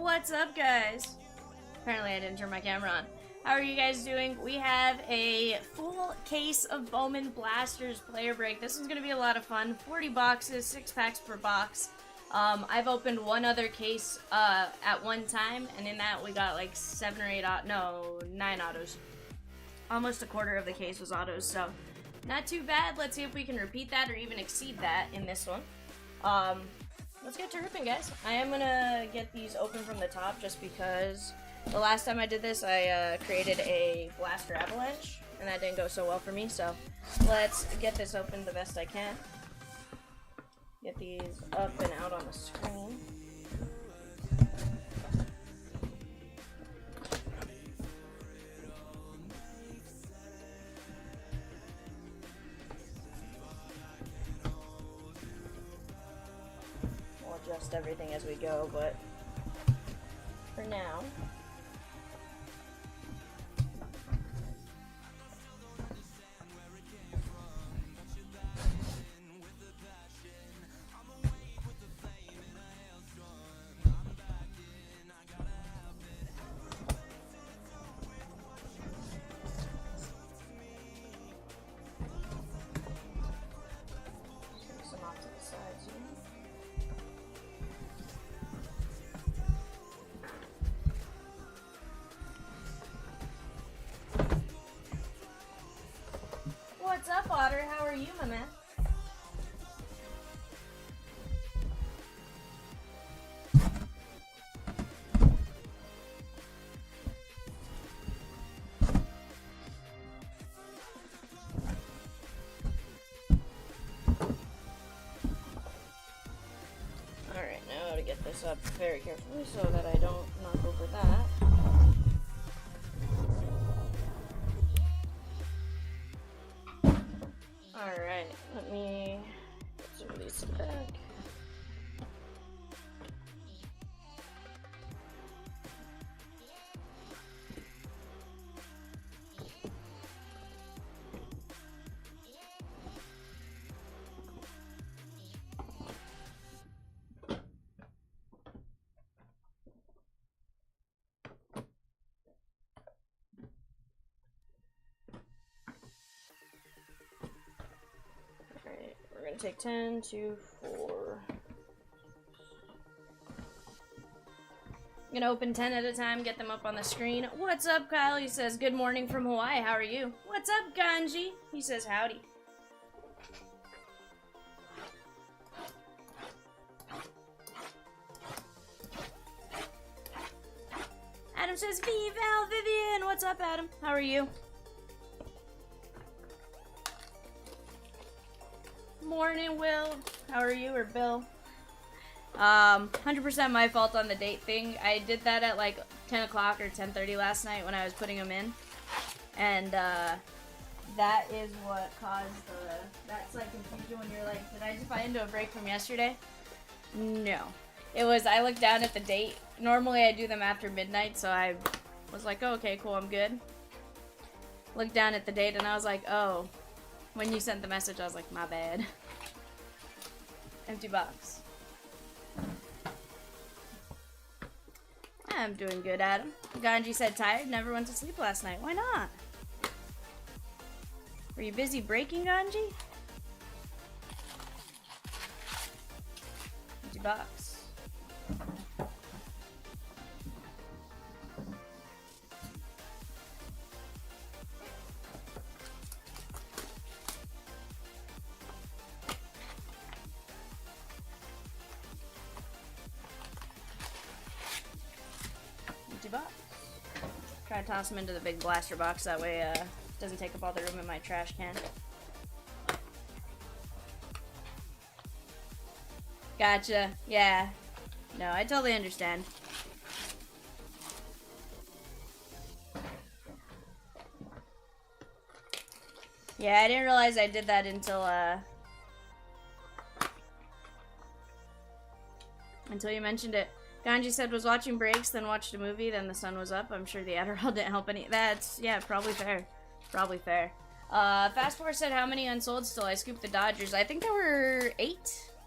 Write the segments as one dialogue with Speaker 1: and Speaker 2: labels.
Speaker 1: What's up, guys? Apparently I didn't turn my camera on. How are you guys doing? We have a full case of Bowman blasters player break. This one's gonna be a lot of fun. 40 boxes, 6 packs per box. I've opened one other case at one time, and in that we got like 7 or 8 9 autos. Almost a quarter of the case was autos, so not too bad. Let's see if we can repeat that or even exceed that in this one. Let's get to ripping, guys. I am gonna get these open from the top just because the last time I did this, I created a blaster avalanche, and that didn't go so well for me, so let's get this open the best I can. Get these up and out on the screen. We'll adjust everything as we go, but for now, some off to the sides here. What's up, Otter? How are you, my man? Alright, now to get this up very carefully so that I don't knock over that. Alright, let me get some of these back. Alright, we're gonna take 10, 2, 4. I'm gonna open 10 at a time, get them up on the screen. What's up, Kyle? He says, good morning from Hawaii. How are you? What's up, Ganji? He says, howdy. Adam says, Vival Vivian. What's up, Adam? How are you? Morning, Will. How are you? Or Bill? 100% my fault on the date thing. I did that at like 10 o'clock or 10:30 last night when I was putting them in. And that is what caused that's like confusion when you're like, did I just buy into a break from yesterday? No. It was, I looked down at the date. Normally I do them after midnight, so I was like, oh, okay, cool, I'm good. Looked down at the date and I was like, oh. When you sent the message, I was like, my bad. Empty box. I'm doing good, Adam. Ganji said tired, never went to sleep last night. Why not? Were you busy breaking, Ganji? Empty box. Box. Try to toss them into the big blaster box, that way it doesn't take up all the room in my trash can. Gotcha. Yeah. No, I totally understand. Yeah, I didn't realize I did that until you mentioned it. Ganji said was watching breaks, then watched a movie, then the sun was up. I'm sure the Adderall didn't help any. That's, yeah, probably fair. Probably fair. Fast Forward said how many unsold still? I scooped the Dodgers. I think there were 8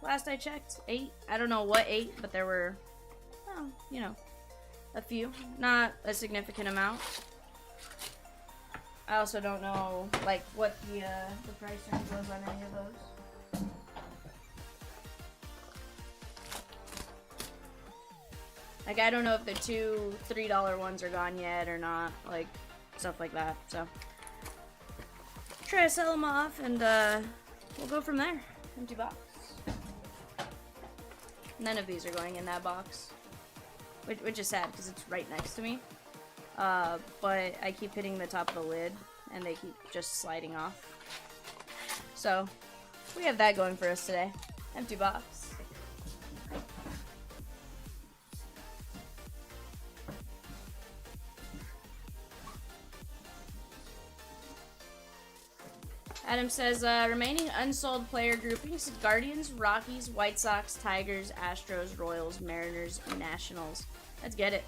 Speaker 1: last I checked. 8. I don't know what 8, but there were, well, you know, a few, not a significant amount. I also don't know like what the price range was on any of those. Like I don't know if the two $3 ones are gone yet or not, like stuff like that. So try to sell them off, and we'll go from there. Empty box. None of these are going in that box, which is sad because it's right next to me. But I keep hitting the top of the lid, and they keep just sliding off. So we have that going for us today. Empty box. Adam says, remaining unsold player groupings: Guardians, Rockies, White Sox, Tigers, Astros, Royals, Mariners, Nationals. Let's get it.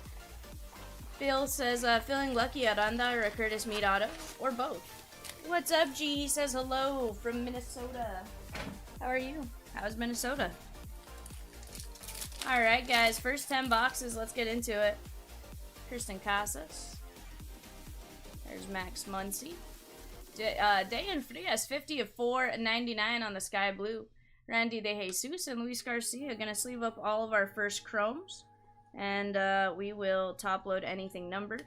Speaker 1: Phil says, feeling lucky, Aranda or a Curtis Mead auto, or both. What's up, G? He says hello from Minnesota. How are you? How's Minnesota? Alright, guys, first 10 boxes. Let's get into it. Kristen Casas. There's Max Muncy. Day and Frias, 50 of 4.99 on the Sky Blue. Randy De Jesus and Luis Garcia gonna sleeve up all of our first chromes, and we will top load anything numbered,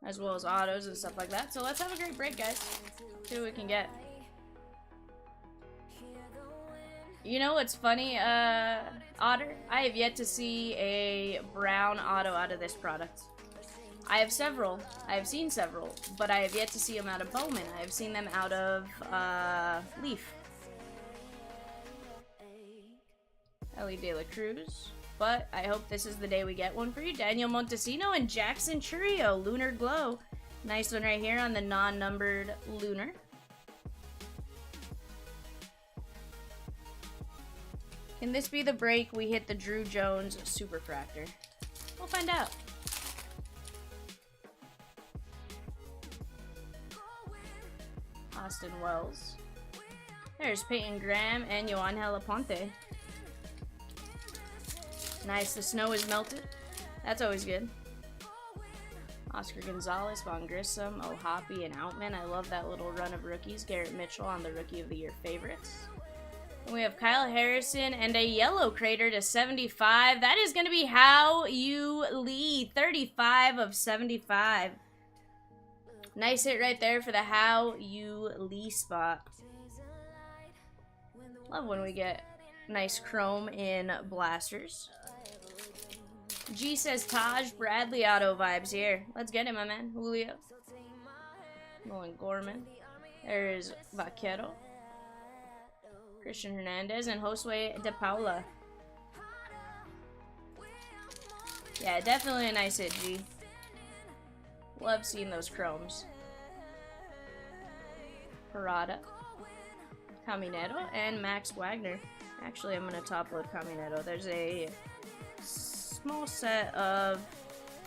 Speaker 1: as well as autos and stuff like that. So let's have a great break, guys. See what we can get. You know what's funny, Otter? I have yet to see a brown auto out of this product. I have several. I have seen several, but I have yet to see them out of Bowman. I have seen them out of Leaf. Ellie De La Cruz. But I hope this is the day we get one for you. Daniel Montesino and Jackson Churio. Lunar Glow. Nice one right here on the non-numbered Lunar. Can this be the break we hit the Drew Jones Superfractor? We'll find out. Austin Wells. There's Peyton Graham and Yoangel Aponte. Nice, the snow is melted. That's always good. Oscar Gonzalez, Von Grissom, O'Hoppe, and Outman. I love that little run of rookies. Garrett Mitchell on the Rookie of the Year favorites. And we have Kyle Harrison and a yellow crater to 75. That is going to be How You Lee. 35 of 75. Nice hit right there for the How You Lee spot. Love when we get nice chrome in blasters. G says Taj Bradley auto vibes here. Let's get him, my man. Julio. Nolan Gorman. There's Vaquero. Christian Hernandez and Josue De Paula. Yeah, definitely a nice hit, G. Love seeing those chromes. Parada, Caminero, and Max Wagner. Actually, I'm going to top load Caminero. There's a small set of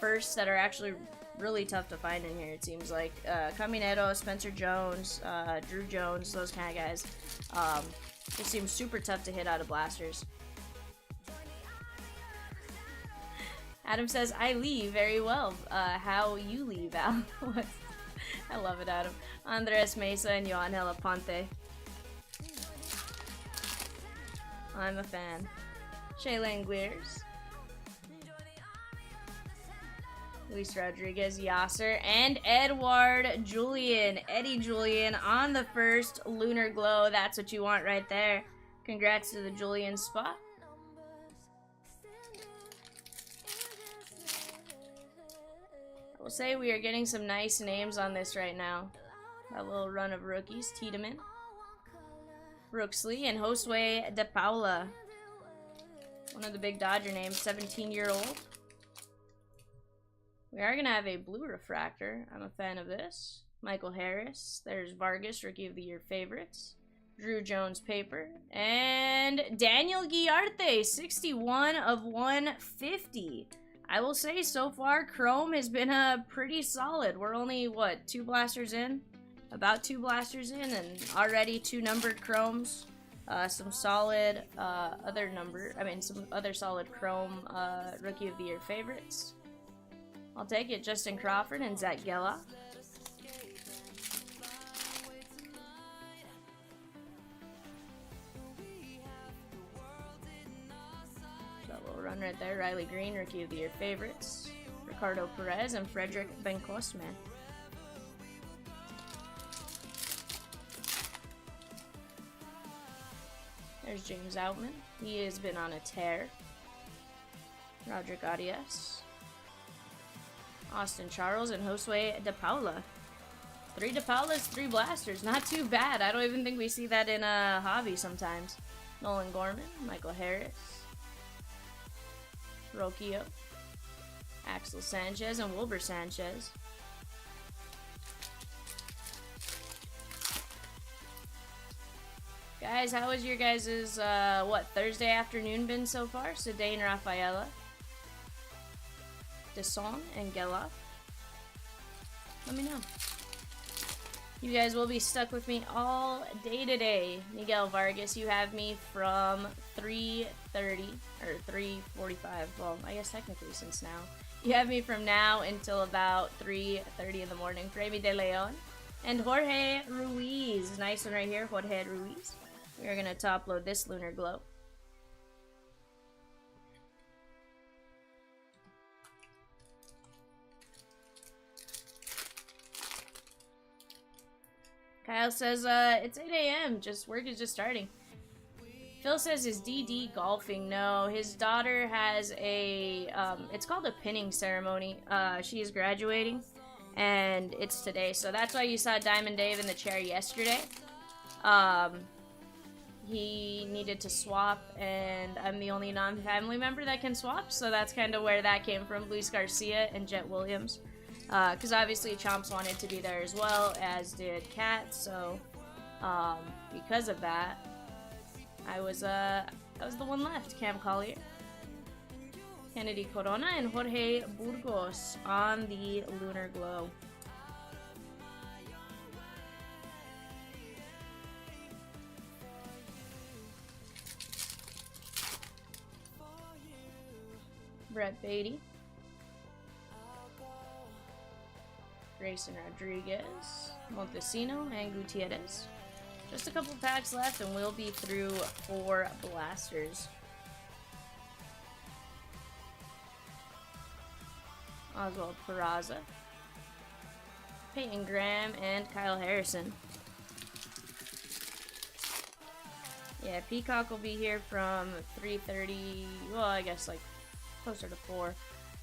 Speaker 1: firsts that are actually really tough to find in here, it seems like. Caminero, Spencer Jones, Drew Jones, those kind of guys. It seems super tough to hit out of blasters. Adam says, I leave very well. How you leave, Al? I love it, Adam. Andres Mesa and Yoangel Aponte. I'm a fan. Shaylen Guiers. Luis Rodriguez, Yasser, and Edward Julian. Eddie Julian on the first Lunar Glow. That's what you want right there. Congrats to the Julian spot. I will say we are getting some nice names on this right now. A little run of rookies. Tiedemann, Brooksley, and Josue De Paula. One of the big Dodger names, 17-year-old. We are going to have a blue refractor. I'm a fan of this. Michael Harris. There's Vargas, Rookie of the Year favorites. Drew Jones paper. And Daniel Guillarte, 61 of 150. I will say, so far, Chrome has been pretty solid. We're only, what, 2 blasters in? About 2 blasters in, and already 2 numbered Chromes. Some solid some other solid Chrome Rookie of the Year favorites. I'll take it. Justin Crawford and Zach Geloff. That little run right there. Riley Green, Rookie of the Year favorites. Ricardo Perez and Frederick Bencosme. There's James Outman. He has been on a tear. Roderick Arias. Austin Charles and Josue De Paula. 3 De Paulas, 3 blasters. Not too bad. I don't even think we see that in a hobby sometimes. Nolan Gorman, Michael Harris. Rocchio. Axel Sanchez and Wilbur Sanchez. Guys, how has your guys' Thursday afternoon been so far? Sedane Rafaela, Desson, and Geloff. Let me know. You guys will be stuck with me all day today. Miguel Vargas, you have me from 3:30 or 3:45. Well, I guess technically since now. You have me from now until about 3:30 in the morning. Fremi De Leon and Jorge Ruiz. Nice one right here, Jorge Ruiz. We're going to top load this Lunar Glow. Kyle says, it's 8 a.m. Work is just starting. Phil says, is DD golfing? No, his daughter has a, it's called a pinning ceremony. She is graduating, and it's today. So that's why you saw Diamond Dave in the chair yesterday. He needed to swap, and I'm the only non-family member that can swap, so that's kind of where that came from. Luis Garcia and Jet Williams. Because obviously Chomps wanted to be there as well, as did Kat, so because of that, I was the one left. Cam Collier, Kennedy Corona, and Jorge Burgos on the Lunar Glow. Brett Beatty, Grayson Rodriguez, Montesino, and Gutierrez. Just a couple packs left and we'll be through 4 blasters. Oswald Peraza, Peyton Graham, and Kyle Harrison. Yeah, Peacock will be here from 3:30, well, I guess like closer to 4.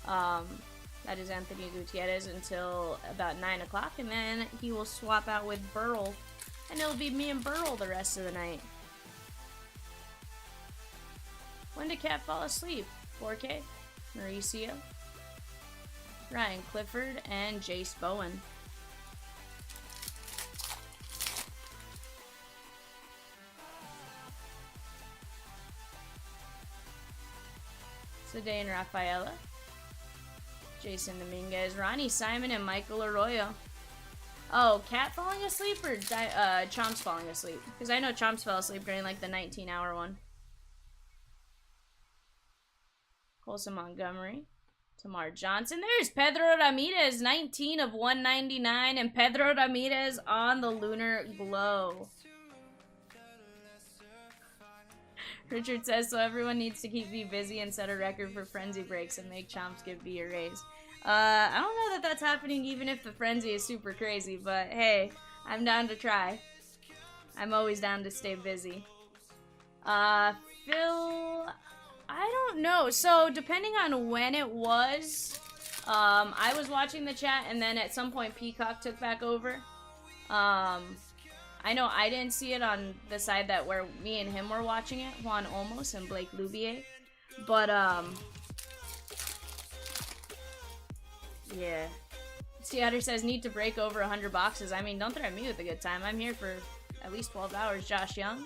Speaker 1: That is Anthony Gutierrez until about 9 o'clock, and then he will swap out with Burl, and it'll be me and Burl the rest of the night. When did Cat fall asleep? 4K, Mauricio, Ryan Clifford, and Jace Bowen. Sedane Rafaela, Jason Dominguez, Ronnie Simon, and Michael Arroyo. Oh, Cat falling asleep or Chomps falling asleep? Because I know Chomps fell asleep during like the 19-hour one. Colson Montgomery, Tamar Johnson. There's Pedro Ramirez, 19 of 199, and Pedro Ramirez on the Lunar Glow. Richard says, so everyone needs to keep me busy and set a record for frenzy breaks and make Chomps give B a raise. I don't know that that's happening even if the frenzy is super crazy, but hey, I'm down to try. I'm always down to stay busy. Phil, I don't know. So depending on when it was, I was watching the chat and then at some point Peacock took back over. I know I didn't see it on the side that where me and him were watching it, Juan Olmos and Blake Loubier. But, yeah. Seatter says, need to break over 100 boxes. I mean, don't threaten me with a good time. I'm here for at least 12 hours. Josh Young,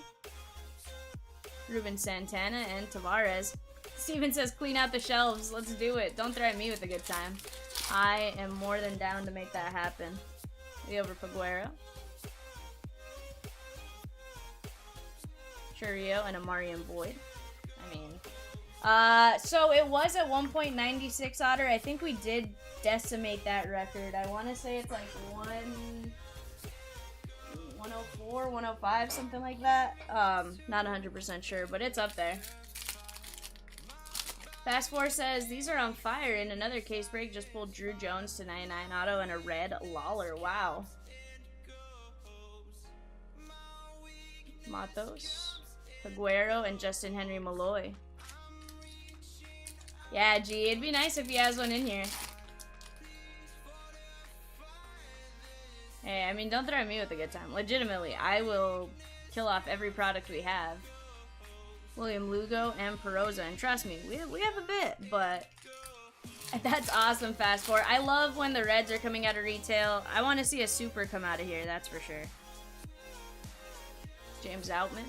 Speaker 1: Ruben Santana, and Tavares. Steven says, clean out the shelves. Let's do it. Don't threaten me with a good time. I am more than down to make that happen. Leo Paguero, Churio, and a Marion Boyd. I mean, so it was at 1.96 otter. I think we did decimate that record. I want to say it's like 104, 105, something like that. Not 100% sure, but it's up there. Fast 4 says, these are on fire. In another case break, just pulled Drew Jones to 99 auto and a red Lawler. Wow. Matos, Aguero, and Justin Henry Malloy. Yeah, G, it'd be nice if he has one in here. Hey, I mean, don't threaten me with a good time. Legitimately, I will kill off every product we have. William Lugo and Peroza, and trust me, we have a bit, but that's awesome, Fast 4. I love when the reds are coming out of retail. I want to see a super come out of here, that's for sure. James Outman.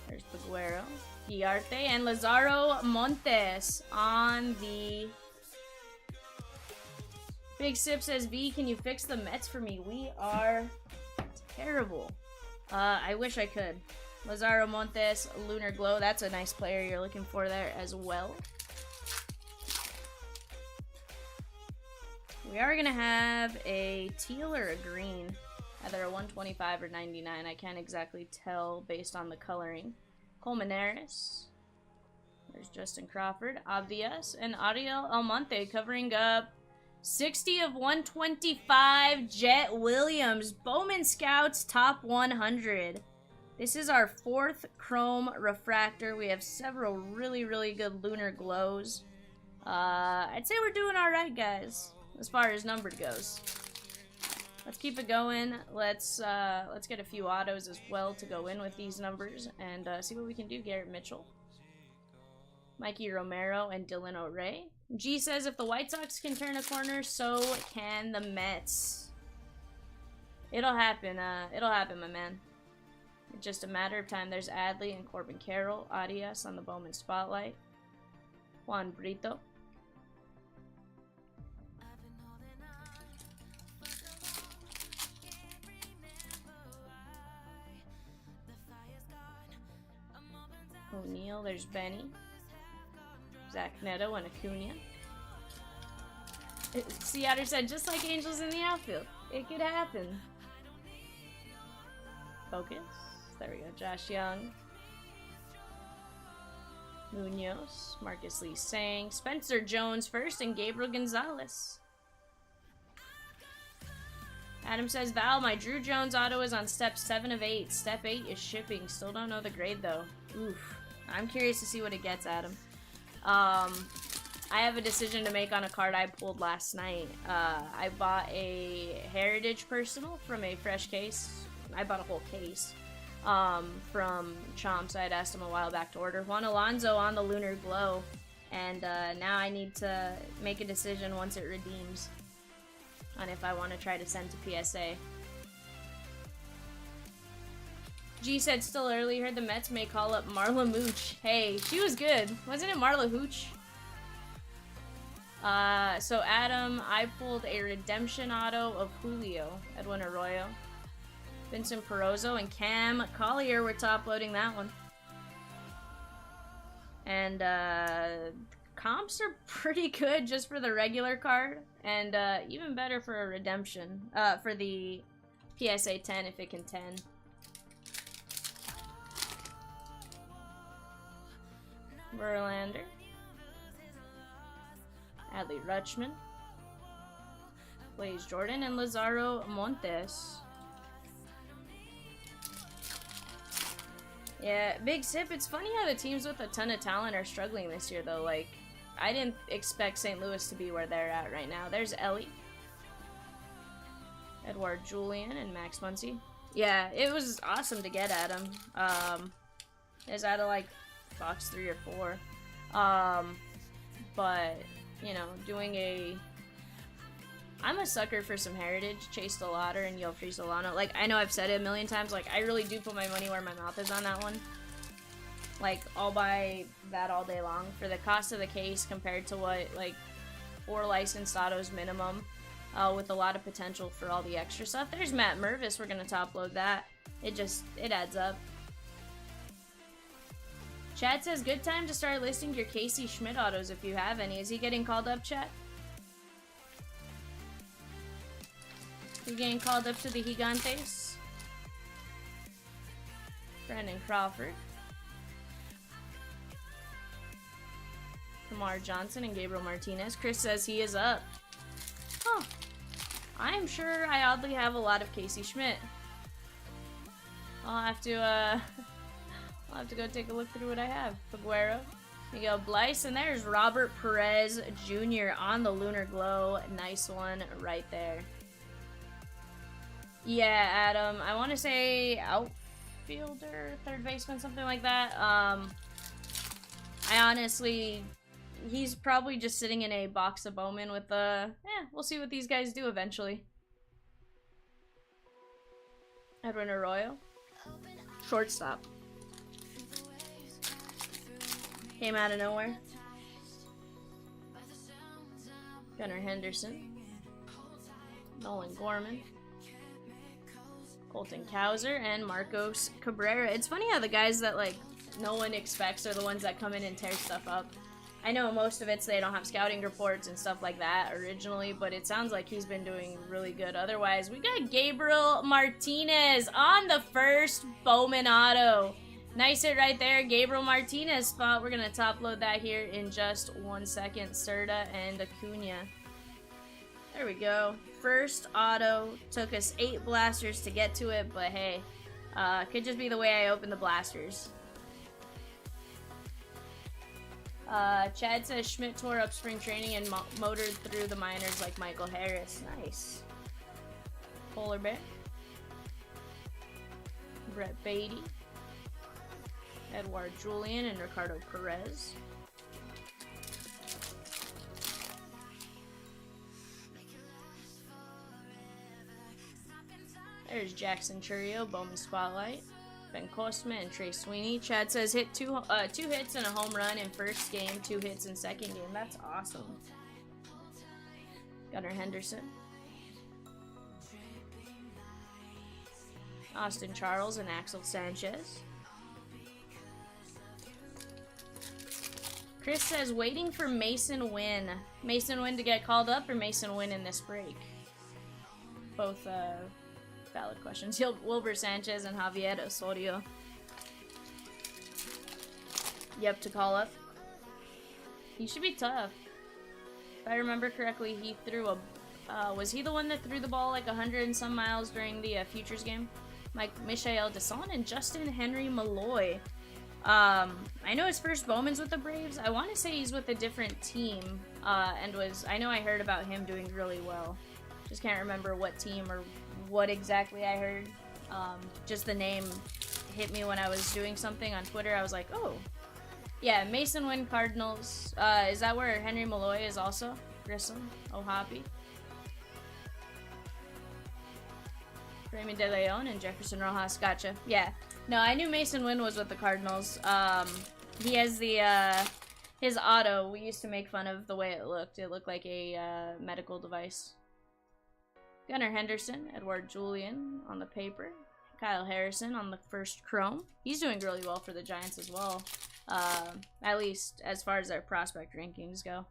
Speaker 1: There's Paguero, Guiarte, and Lazaro Montes on the... Big Sip says, V, can you fix the Mets for me? We are terrible. I wish I could. Lazaro Montes, Lunar Glow. That's a nice player you're looking for there as well. We are going to have a teal or a green. Either a 125 or 99. I can't exactly tell based on the coloring. Colmenares. There's Justin Crawford. Obvious. And Ariel Almonte covering up 60 of 125. Jet Williams. Bowman Scouts top 100. This is our 4th chrome refractor. We have several really, really good lunar glows. I'd say we're doing alright, guys, as far as numbered goes. Let's keep it going. Let's get a few autos as well to go in with these numbers and see what we can do. Garrett Mitchell, Mikey Romero, and Dylan O'Ray. G says, if the White Sox can turn a corner, so can the Mets. It'll happen, my man. It's just a matter of time. There's Adley and Corbin Carroll. Arias on the Bowman Spotlight. Juan Brito. O'Neal, there's Benny, Zach Neto, and Acuna. Seattle said, just like Angels in the outfield, it could happen. Focus. There we go. Josh Young, Munoz, Marcus Lee Sang, Spencer Jones first, and Gabriel Gonzalez. Adam says, Val, my Drew Jones auto is on step 7 of 8. Step 8 is shipping. Still don't know the grade, though. Oof. I'm curious to see what it gets, Adam. I have a decision to make on a card I pulled last night. I bought a Heritage Personal from a fresh case. I bought a whole case from Chomps. I had asked him a while back to order. Juan Alonso on the Lunar Glow. And now I need to make a decision once it redeems on if I want to try to send to PSA. G said, still early, heard the Mets may call up Marla Mooch. Hey, she was good. Wasn't it Marla Hooch? So Adam, I pulled a redemption auto of Julio, Edwin Arroyo, Vincent Perozzo, and Cam Collier. We're top loading that one. And comps are pretty good just for the regular card, and even better for a redemption, for the PSA 10 if it can 10. Verlander, Adley Rutschman, Blaze Jordan, and Lazaro Montes. Yeah, Big Sip, it's funny how the teams with a ton of talent are struggling this year, though. Like, I didn't expect St. Louis to be where they're at right now. There's Ellie, Edward Julian, and Max Muncy. Yeah, it was awesome to get at him. Is out of, like, box 3 or 4. But, you know, doing a... I'm a sucker for some Heritage, Chase DeLauder and Yofri Solano. Like, I know I've said it a million times, like, I really do put my money where my mouth is on that one. Like, I'll buy that all day long. For the cost of the case compared to what, like, 4 licensed autos minimum, with a lot of potential for all the extra stuff. There's Matt Mervis. We're going to top load that. It adds up. Chad says, good time to start listing your Casey Schmidt autos if you have any. Is he getting called up, Chad? He's getting called up to the Gigantes. Brandon Crawford. Kamar Johnson and Gabriel Martinez. Chris says he is up. Huh. I'm sure I oddly have a lot of Casey Schmidt. I'll have to go take a look through what I have. Figueroa. Miguel Blyce, and there's Robert Perez Jr. on the Lunar Glow. Nice one right there. Yeah, Adam. I want to say outfielder, third baseman, something like that. I honestly, he's probably just sitting in a box of Bowman with we'll see what these guys do eventually. Edwin Arroyo. Shortstop. Came out of nowhere. Gunnar Henderson. Nolan Gorman. Colton Cowser and Marcos Cabrera. It's funny how the guys that like no one expects are the ones that come in and tear stuff up. I know most of it's they don't have scouting reports and stuff like that originally, but it sounds like he's been doing really good. Otherwise, we got Gabriel Martinez on the first Bowman auto. Nice hit right there, Gabriel Martinez spot. We're gonna top load that here in just 1 second. Serta and Acuna. There we go. First auto. Took us 8 blasters to get to it, but hey, could just be the way I open the blasters. Chad says Schmidt tore up spring training and motored through the minors like Michael Harris. Nice. Polar Bear. Brett Beatty. Edouard Julian and Ricardo Perez. There's Jackson Churio, Bowman Spotlight. Ben Kosma and Trey Sweeney. Chad says hit two hits and a home run in first game, 2 hits in second game. That's awesome. Gunnar Henderson. Austin Charles and Axel Sanchez. Chris says waiting for Mason Wynn. Mason Wynn to get called up or Mason Wynn in this break? Both valid questions. Wilbur Sanchez and Javier Osorio. Yep, to call up. He should be tough. If I remember correctly, he threw a... was he the one that threw the ball like 100 and some miles during the Futures game? Michael Deson and Justin Henry Malloy. I know his first Bowman's with the Braves. I want to say he's with a different team. I know I heard about him doing really well. Just can't remember what team or what exactly I heard. Just the name hit me when I was doing something on Twitter. I was like, oh. Yeah, Mason Wynn Cardinals. Is that where Henry Malloy is also? Grissom, Ohapi. Raymond De Leon and Jefferson Rojas. Gotcha. Yeah. No, I knew Mason Wynn was with the Cardinals. He has his auto. We used to make fun of the way it looked. It looked like a medical device. Gunnar Henderson, Edouard Julian on the paper. Kyle Harrison on the first chrome. He's doing really well for the Giants as well. At least as far as their prospect rankings go.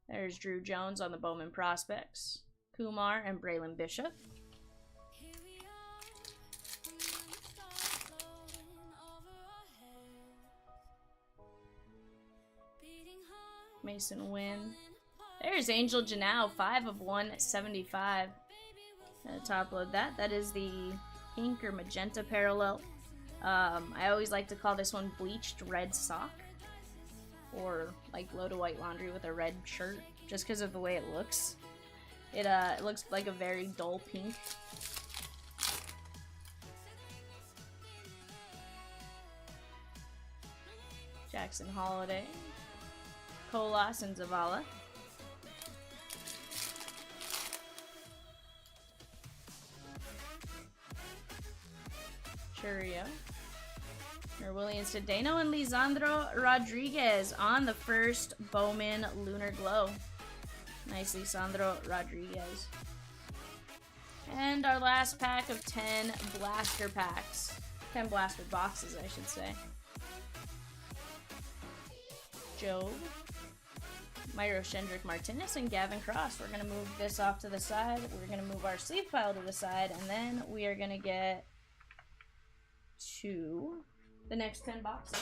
Speaker 1: There's Drew Jones on the Bowman prospects. Kumar and Braylon Bishop. Mason Wynn. There's Angel Janau, 5 of 175. Top load that. That is the pink or magenta parallel. I always like to call this one bleached red sock. Or like low to white laundry with a red shirt. Just because of the way it looks. It looks like a very dull pink. Jackson Holiday. Colas and Zavala. Churio. Williams Cedeno and Lisandro Rodriguez on the first Bowman Lunar Glow. Nice, Sandro Rodriguez. And our last pack of 10 blaster packs. 10 blaster boxes, I should say. Joe, Myro Shendrick Martinez, and Gavin Cross. We're going to move this off to the side. We're going to move our sleeve pile to the side, and then we are going to get to the next 10 boxes.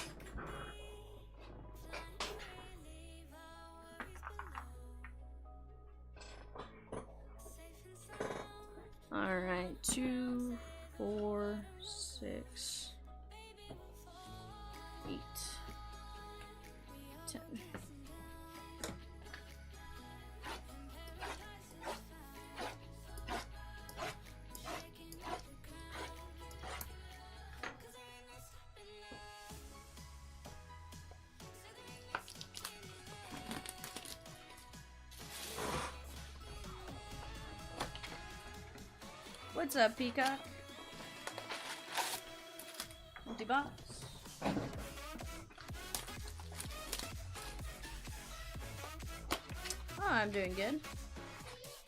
Speaker 1: Alright, 2, 4, 6, 8, 10. What's up, Peacock? Empty box. Oh, I'm doing good.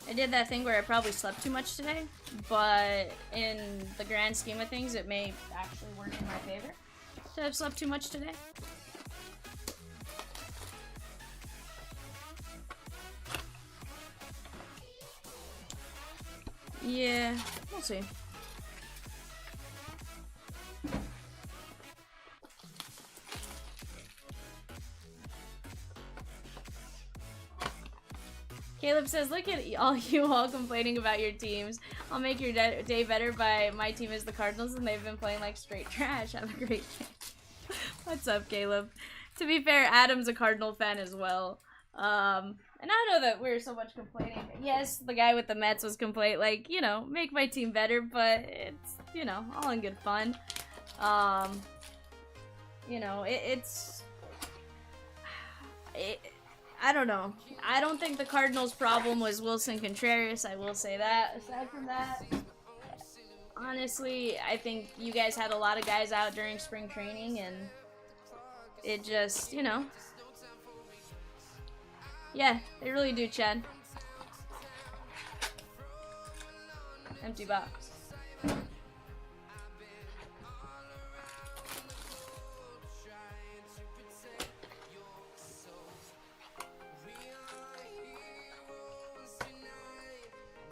Speaker 1: I did that thing where I probably slept too much today, but in the grand scheme of things, it may actually work in my favor to have slept too much today. Yeah, we'll see. Caleb says, look at all you all complaining about your teams. I'll make your day better by my team is the Cardinals and they've been playing like straight trash. Have a great day. What's up, Caleb? To be fair, Adam's a Cardinal fan as well. And I know that we're so much complaining. Yes, the guy with the Mets was complaining, like, you know, make my team better, but it's, you know, all in good fun. You know, I don't know. I don't think the Cardinals' problem was Wilson Contreras, I will say that. Aside from that, honestly, I think you guys had a lot of guys out during spring training, and it just, you know. Yeah, they really do, Chad. Empty box.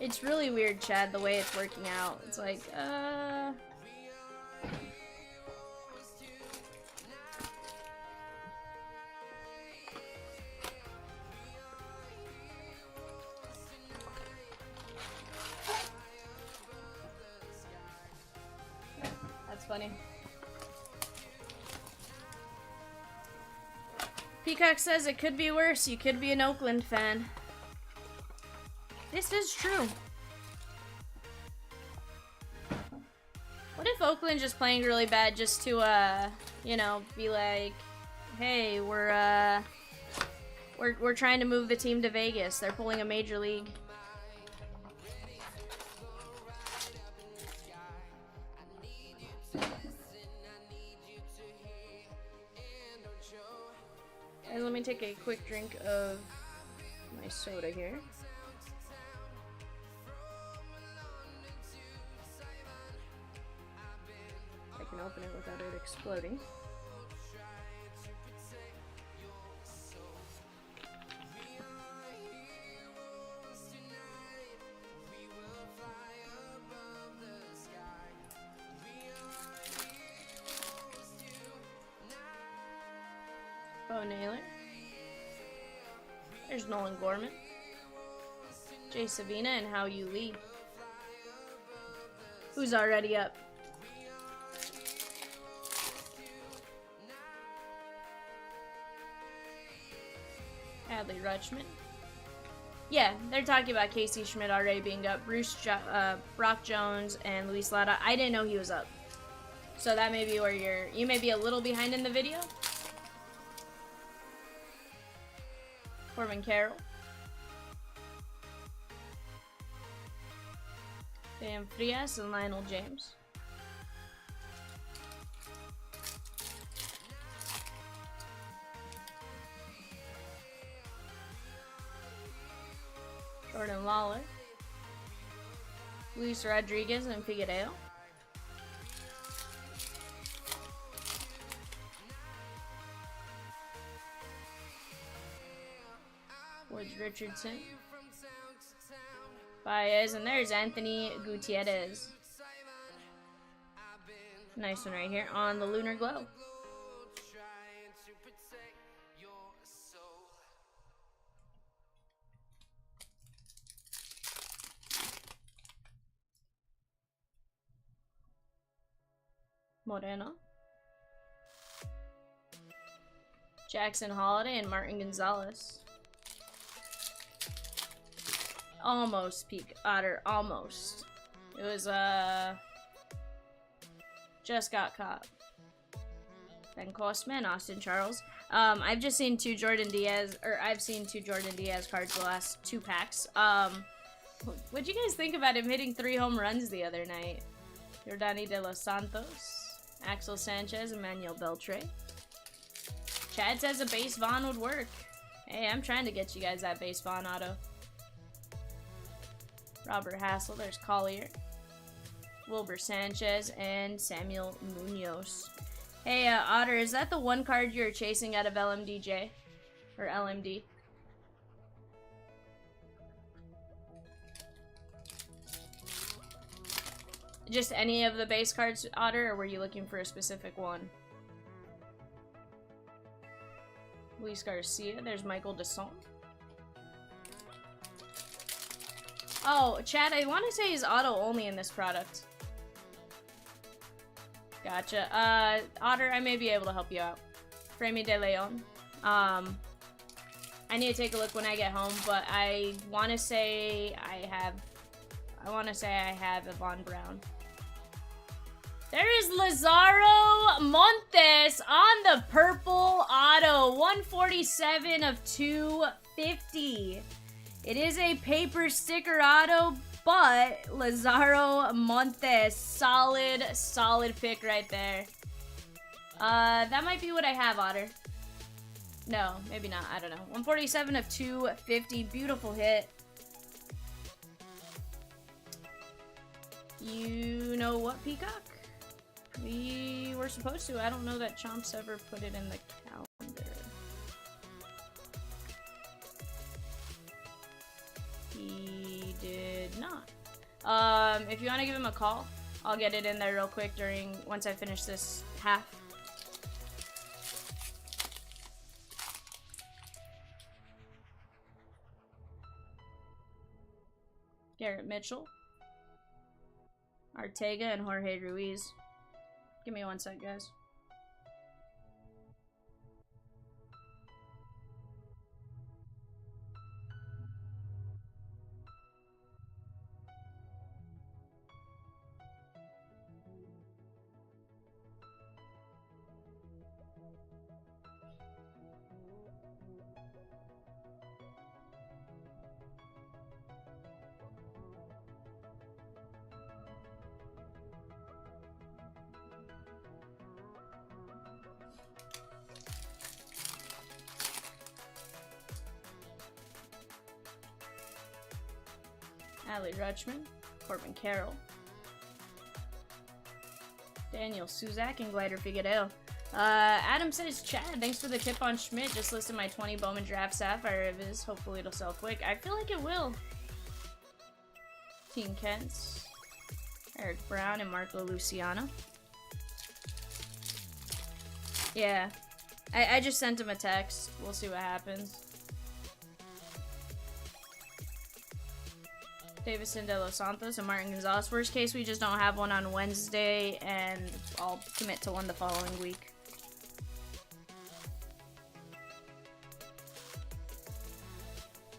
Speaker 1: It's really weird, Chad, the way it's working out. It's like, That's funny. Peacock says it could be worse. You could be an Oakland fan. This is true. What if Oakland just playing really bad just to, you know, be like, hey, we're trying to move the team to Vegas. They're pulling a major league. And let me take a quick drink of my soda here. I can open it without it exploding. Bo Naylor. There's Nolan Gorman. Jay Savina and How You Lee. Who's already up? Adley Rutschman. Yeah, they're talking about Casey Schmidt already being up. Brock Jones and Luis Lada. I didn't know he was up. So that may be where you may be a little behind in the video. Corbin Carroll. Sam Frias and Lionel James. Jordan Lawler. Luis Rodriguez and Figueiredo. Woods Richardson. Baez, and there's Anthony Gutierrez. Nice one right here on the Lunar Glow. Moreno. Jackson Holiday and Martin Gonzalez. Almost peak Otter, almost. It was just got caught. Ben Kostman, Austin Charles. I've just seen two Jordan Diaz cards the last 2 packs. What'd you guys think about him hitting 3 home runs the other night? Yordani De Los Santos, Axel Sanchez, Emmanuel Beltre. Chad says a base Vaughn would work. Hey, I'm trying to get you guys that base Vaughn auto. Robert Hassel, there's Collier. Wilbur Sanchez, and Samuel Munoz. Hey, Otter, is that the one card you're chasing out of LMDJ? Or LMD? Just any of the base cards, Otter, or were you looking for a specific one? Luis Garcia, there's Michael Desson. Oh, Chad, I want to say he's auto only in this product. Gotcha. Otter, I may be able to help you out. Fremi de Leon. I need to take a look when I get home, but I want to say I have Yvonne Brown. There is Lazaro Montes on the purple auto. 147 of 250. It is a paper sticker auto, but Lazaro Montes, solid pick right there. That might be what I have, Otter. No, maybe not. I don't know. 147 of 250. Beautiful hit. You know what, Peacock? We were supposed to. I don't know that Chomps ever put it in the calendar. He did not. If you want to give him a call, I'll get it in there real quick once I finish this half. Garrett Mitchell, Ortega, and Jorge Ruiz. Give me one sec, guys. Adley Rutschman, Corbin Carroll, Daniel Suzak, and Glider Figueiredo. Adam says, Chad, thanks for the tip on Schmidt. Just listed my 20 Bowman Draft Sapphire of his. Hopefully it'll sell quick. I feel like it will. Team Kent's, Eric Brown, and Marco Luciano. Yeah. I just sent him a text. We'll see what happens. Davison De Los Santos and Martin Gonzalez. Worst case, we just don't have one on Wednesday, and I'll commit to one the following week.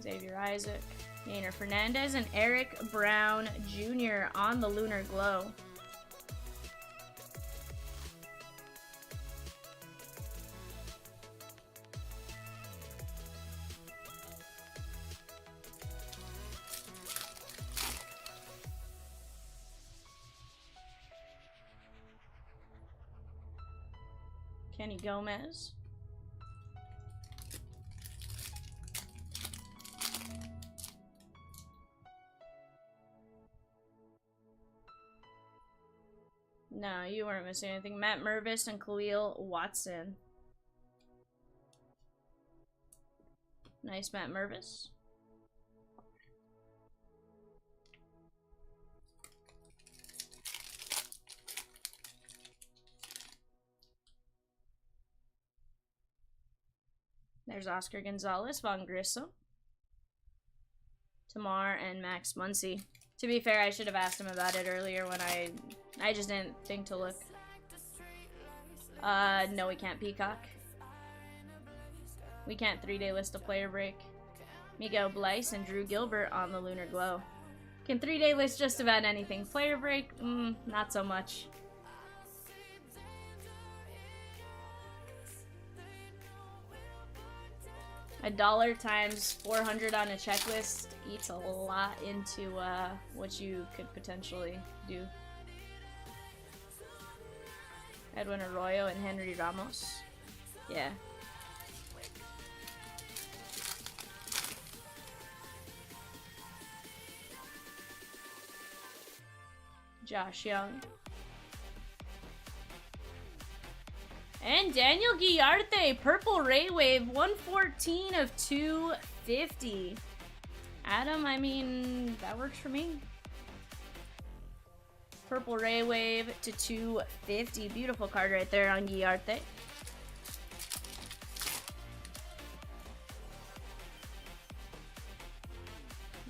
Speaker 1: Xavier Isaac, Yainer Fernandez, and Eric Brown Jr. on the Lunar Glow. Kenny Gomez. No, you weren't missing anything. Matt Mervis and Khalil Watson. Nice, Matt Mervis. There's Oscar Gonzalez, Von Grissom, Tamar, and Max Muncy. To be fair, I should have asked him about it earlier when I just didn't think to look. No, we can't Peacock. We can't 3-day list a player break. Miguel Blyce and Drew Gilbert on the Lunar Glow. Can 3-day list just about anything. Player break, not so much. $1 times 400 on a checklist eats a lot into what you could potentially do. Edwin Arroyo and Henry Ramos. Yeah. Josh Young. And Daniel Guillarte, Purple Ray Wave, 114 of 250. Adam, I mean, that works for me. Purple Ray Wave to 250. Beautiful card right there on Guillarte.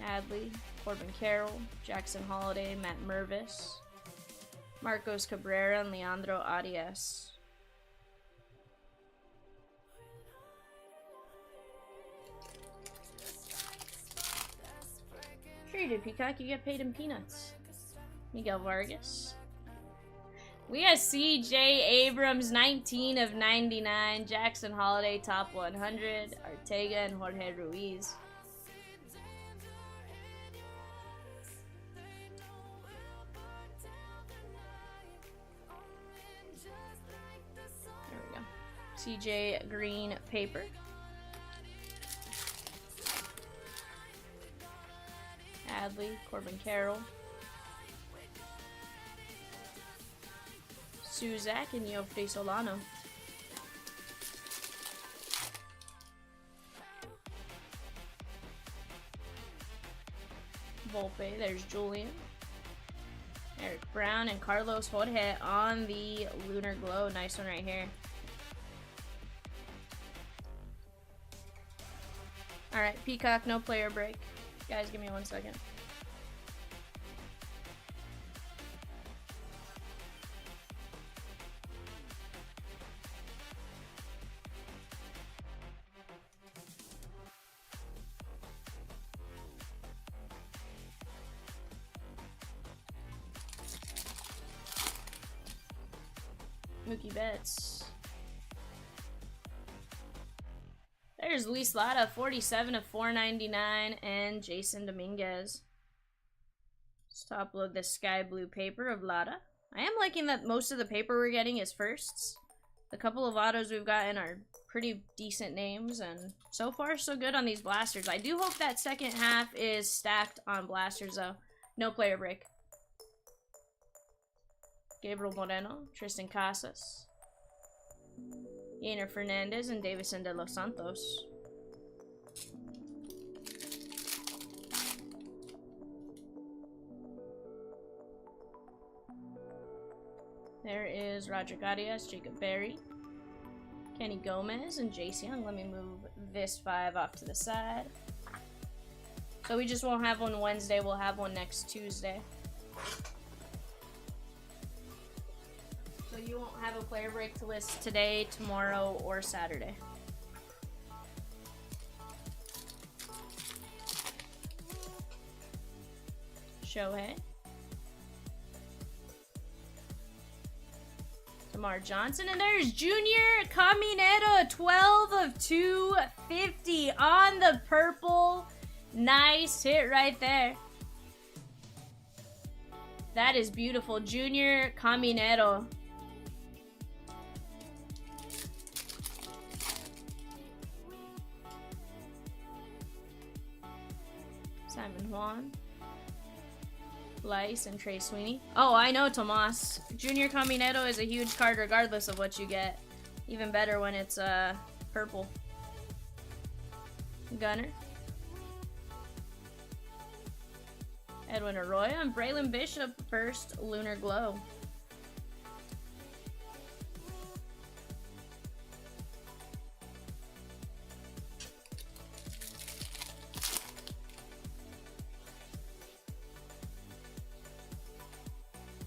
Speaker 1: Adley, Corbin Carroll, Jackson Holiday, Matt Mervis, Marcos Cabrera, and Leandro Arias. Sure you do, Peacock. You get paid in peanuts. Miguel Vargas. We have CJ Abrams, 19 of 99. Jackson Holiday, top 100. Ortega and Jorge Ruiz. There we go. CJ Green paper. Adley, Corbin Carroll, Suzak, and Yofre Solano. Volpe, there's Julian. Eric Brown and Carlos Jorge on the Lunar Glow. Nice one right here. Alright, Peacock, no player break. Guys, give me 1 second. Mookie Betts. There's Luis Lara, 47 of 499, and Jason Dominguez. Let's top load the sky blue paper of Lara. I am liking that most of the paper we're getting is firsts. The couple of autos we've gotten are pretty decent names, and so far so good on these blasters. I do hope that second half is stacked on blasters though. No player break. Gabriel Moreno, Tristan Casas, Yainer Fernandez, and Davison de los Santos. There is Roger Arias, Jacob Berry, Kenny Gomez, and Jace Young. Let me move this 5 off to the side. So we just won't have one Wednesday, we'll have one next Tuesday. So you won't have a player break to list today, tomorrow, or Saturday. Shohei. Tamar Johnson. And there's Junior Caminero, 12 of 250 on the purple. Nice hit right there. That is beautiful. Junior Caminero. Simon Juan. Lice and Trey Sweeney. Oh, I know, Tomas. Junior Caminero is a huge card regardless of what you get. Even better when it's purple. Gunner. Edwin Arroyo and Braylon Bishop first Lunar Glow.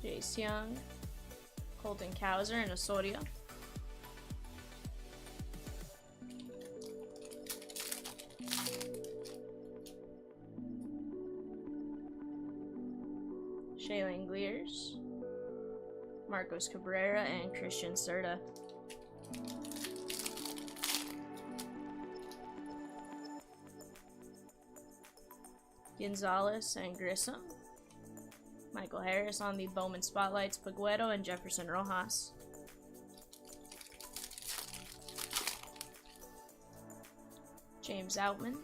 Speaker 1: Jace Young, Colton Cowser, and Osorio. Shaylin Glears, Marcos Cabrera, and Christian Serta. Gonzalez and Grissom. Michael Harris on the Bowman Spotlights, Paguero and Jefferson Rojas. James Outman.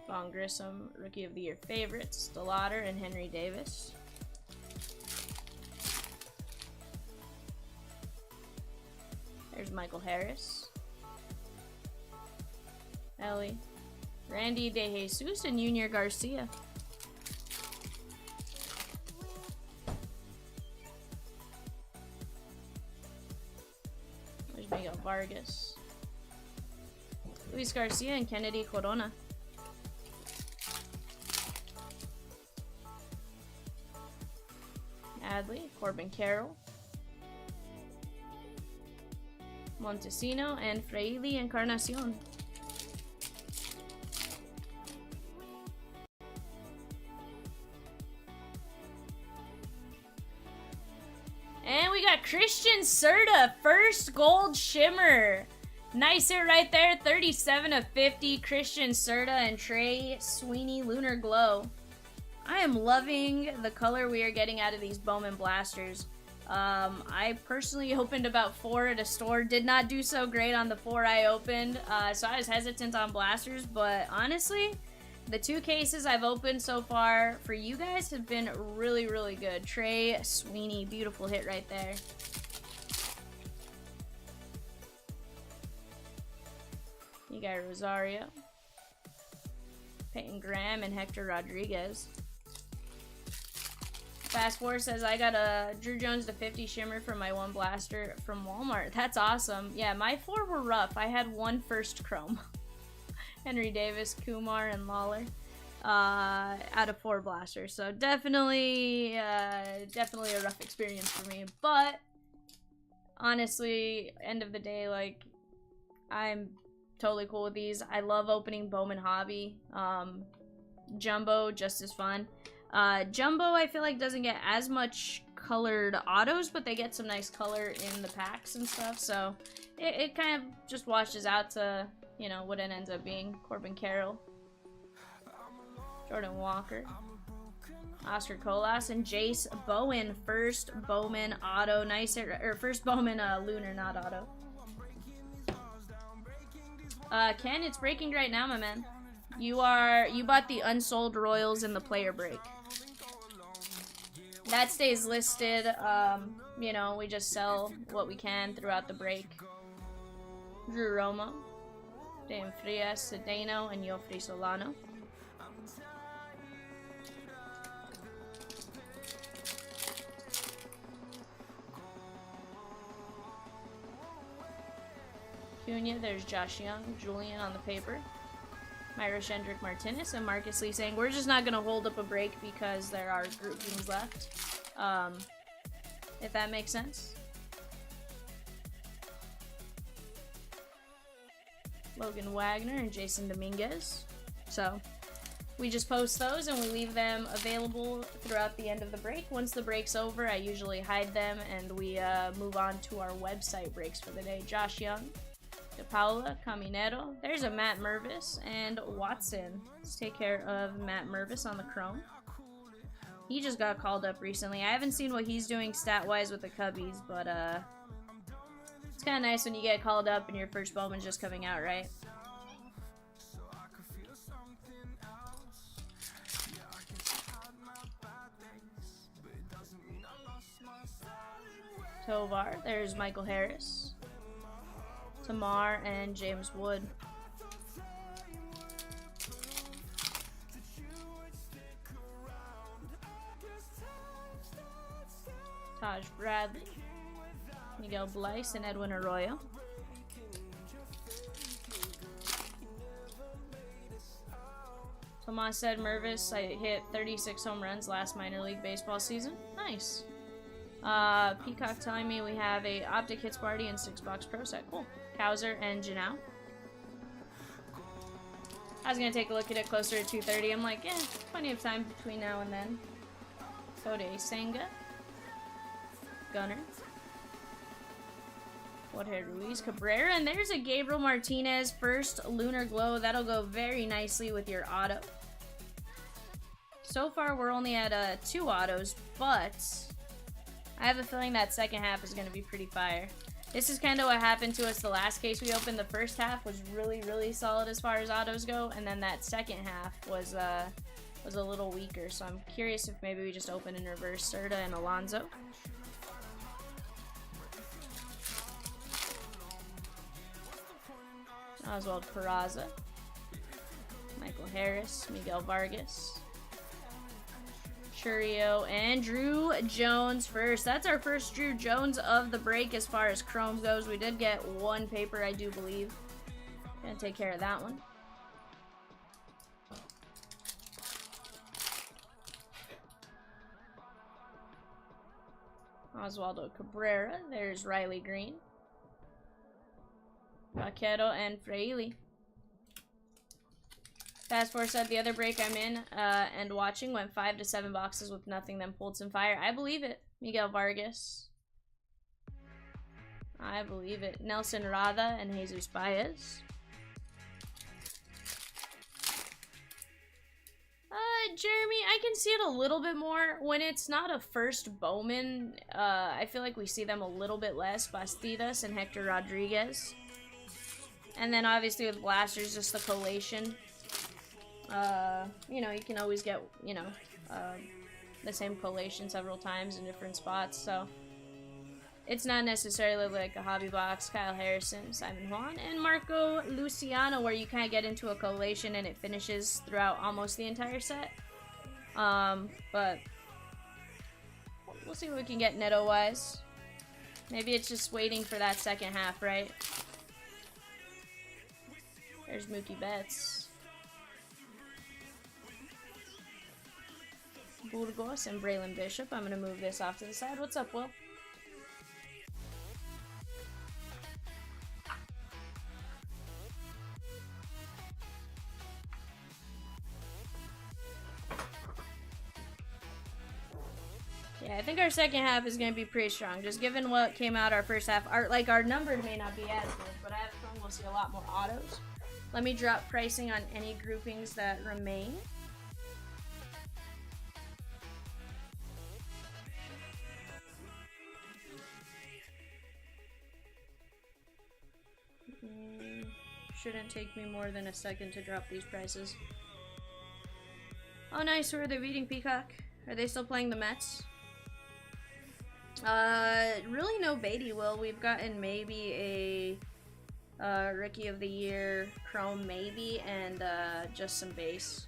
Speaker 1: Von Grissom, Rookie of the Year favorites, DeLauder and Henry Davis. There's Michael Harris. Ellie. Randy De Jesus and Junior Garcia. There's Miguel Vargas. Luis Garcia and Kennedy Corona. Adley, Corbin Carroll. Montesino and Freily Encarnacion. And we got Christian Serta, first gold shimmer. Nice hit right there, 37 of 50. Christian Serta and Trey Sweeney Lunar Glow. I am loving the color we are getting out of these Bowman Blasters. I personally opened about 4 at a store. Did not do so great on the 4 I opened, so I was hesitant on Blasters, but honestly, the 2 cases I've opened so far for you guys have been really, really good. Trey Sweeney, beautiful hit right there. You got Rosario, Peyton Graham, and Hector Rodriguez. Fast Forward says, I got a Drew Jones to 50 shimmer for my 1 blaster from Walmart. That's awesome. Yeah, my 4 were rough. I had 1 first chrome. Henry Davis, Kumar, and Lawler out of 4 blasters. So definitely a rough experience for me. But honestly, end of the day, like, I'm totally cool with these. I love opening Bowman Hobby. Jumbo, just as fun. Jumbo, I feel like, doesn't get as much colored autos, but they get some nice color in the packs and stuff, so it kind of just washes out to, you know, what it ends up being. Corbin Carroll, Jordan Walker, Oscar Colas, and Jace Bowen, first Bowman auto. Nice hit, or first Bowman Lunar, not auto. Ken, it's breaking right now, my man. You bought the unsold Royals in the player break. That stays listed. You know, we just sell what we can throughout the break. Drew Romo, Dan Frias, Cedeno, and Yofri Solano. Cunha, there's Josh Young, Julian on the paper. Myra Shendrick Martinez and Marcus Lee saying we're just not going to hold up a break because there are group games left. If that makes sense. Logan Wagner and Jason Dominguez. So we just post those and we leave them available throughout the end of the break. Once the break's over, I usually hide them and we move on to our website breaks for the day. Josh Young, De Paula, Caminero. There's a Matt Mervis and Watson. Let's take care of Matt Mervis on the chrome. He just got called up recently. I haven't seen what he's doing stat-wise with the Cubbies, but it's kind of nice when you get called up and your first Bowman's just coming out, right? Tovar. There's Michael Harris. Tamar and James Wood. Taj Bradley. Miguel Blyce and Edwin Arroyo. Tomas said Mervis, I hit 36 home runs last minor league baseball season. Nice. Peacock telling me we have a Optic Hits Party and 6-box Pro Set. Cool. Kowser and Janau. I was going to take a look at it closer to 2:30. I'm like, yeah, plenty of time between now and then. Kode Senga. Gunner. Jorge Ruiz Cabrera. And there's a Gabriel Martinez first Lunar Glow. That'll go very nicely with your auto. So far, we're only at 2 autos, but I have a feeling that second half is going to be pretty fire. This is kind of what happened to us the last case we opened. The first half was really, really solid as far as autos go, and then that second half was a little weaker. So I'm curious if maybe we just open in reverse. Serta and Alonso. Oswald Peraza. Michael Harris. Miguel Vargas. Churio and Drew Jones first. That's our first Drew Jones of the break as far as Chrome goes. We did get 1 paper, I do believe. Gonna take care of that one. Oswaldo Cabrera. There's Riley Green. Vaquero and Freili. Fast Forward said the other break I'm in and watching went 5 to 7 boxes with nothing, then pulled some fire. I believe it. Miguel Vargas. I believe it. Nelson Rada and Jesus Baez. Jeremy, I can see it a little bit more. When it's not a first Bowman, I feel like we see them a little bit less. Bastidas and Hector Rodriguez. And then obviously with Blasters, just the collation. You know, you can always get, you know, the same collation several times in different spots, so it's not necessarily like a hobby box. Kyle Harrison, Simon Juan, and Marco Luciano, where you kind of get into a collation and it finishes throughout almost the entire set. But we'll see what we can get Neto-wise. Maybe it's just waiting for that second half, right? There's Mookie Betts. Burgos and Braylon Bishop. I'm going to move this off to the side. What's up, Will? Yeah, I think our second half is going to be pretty strong. Just given what came out our first half. Our number may not be as good, but I have a feeling we'll see a lot more autos. Let me drop pricing on any groupings that remain. Shouldn't take me more than a second to drop these prices. Oh, nice. Who are they beating, Peacock? Are they still playing the Mets? Really no Beatty, Will. We've gotten maybe a Rookie of the Year Chrome, maybe, and just some base.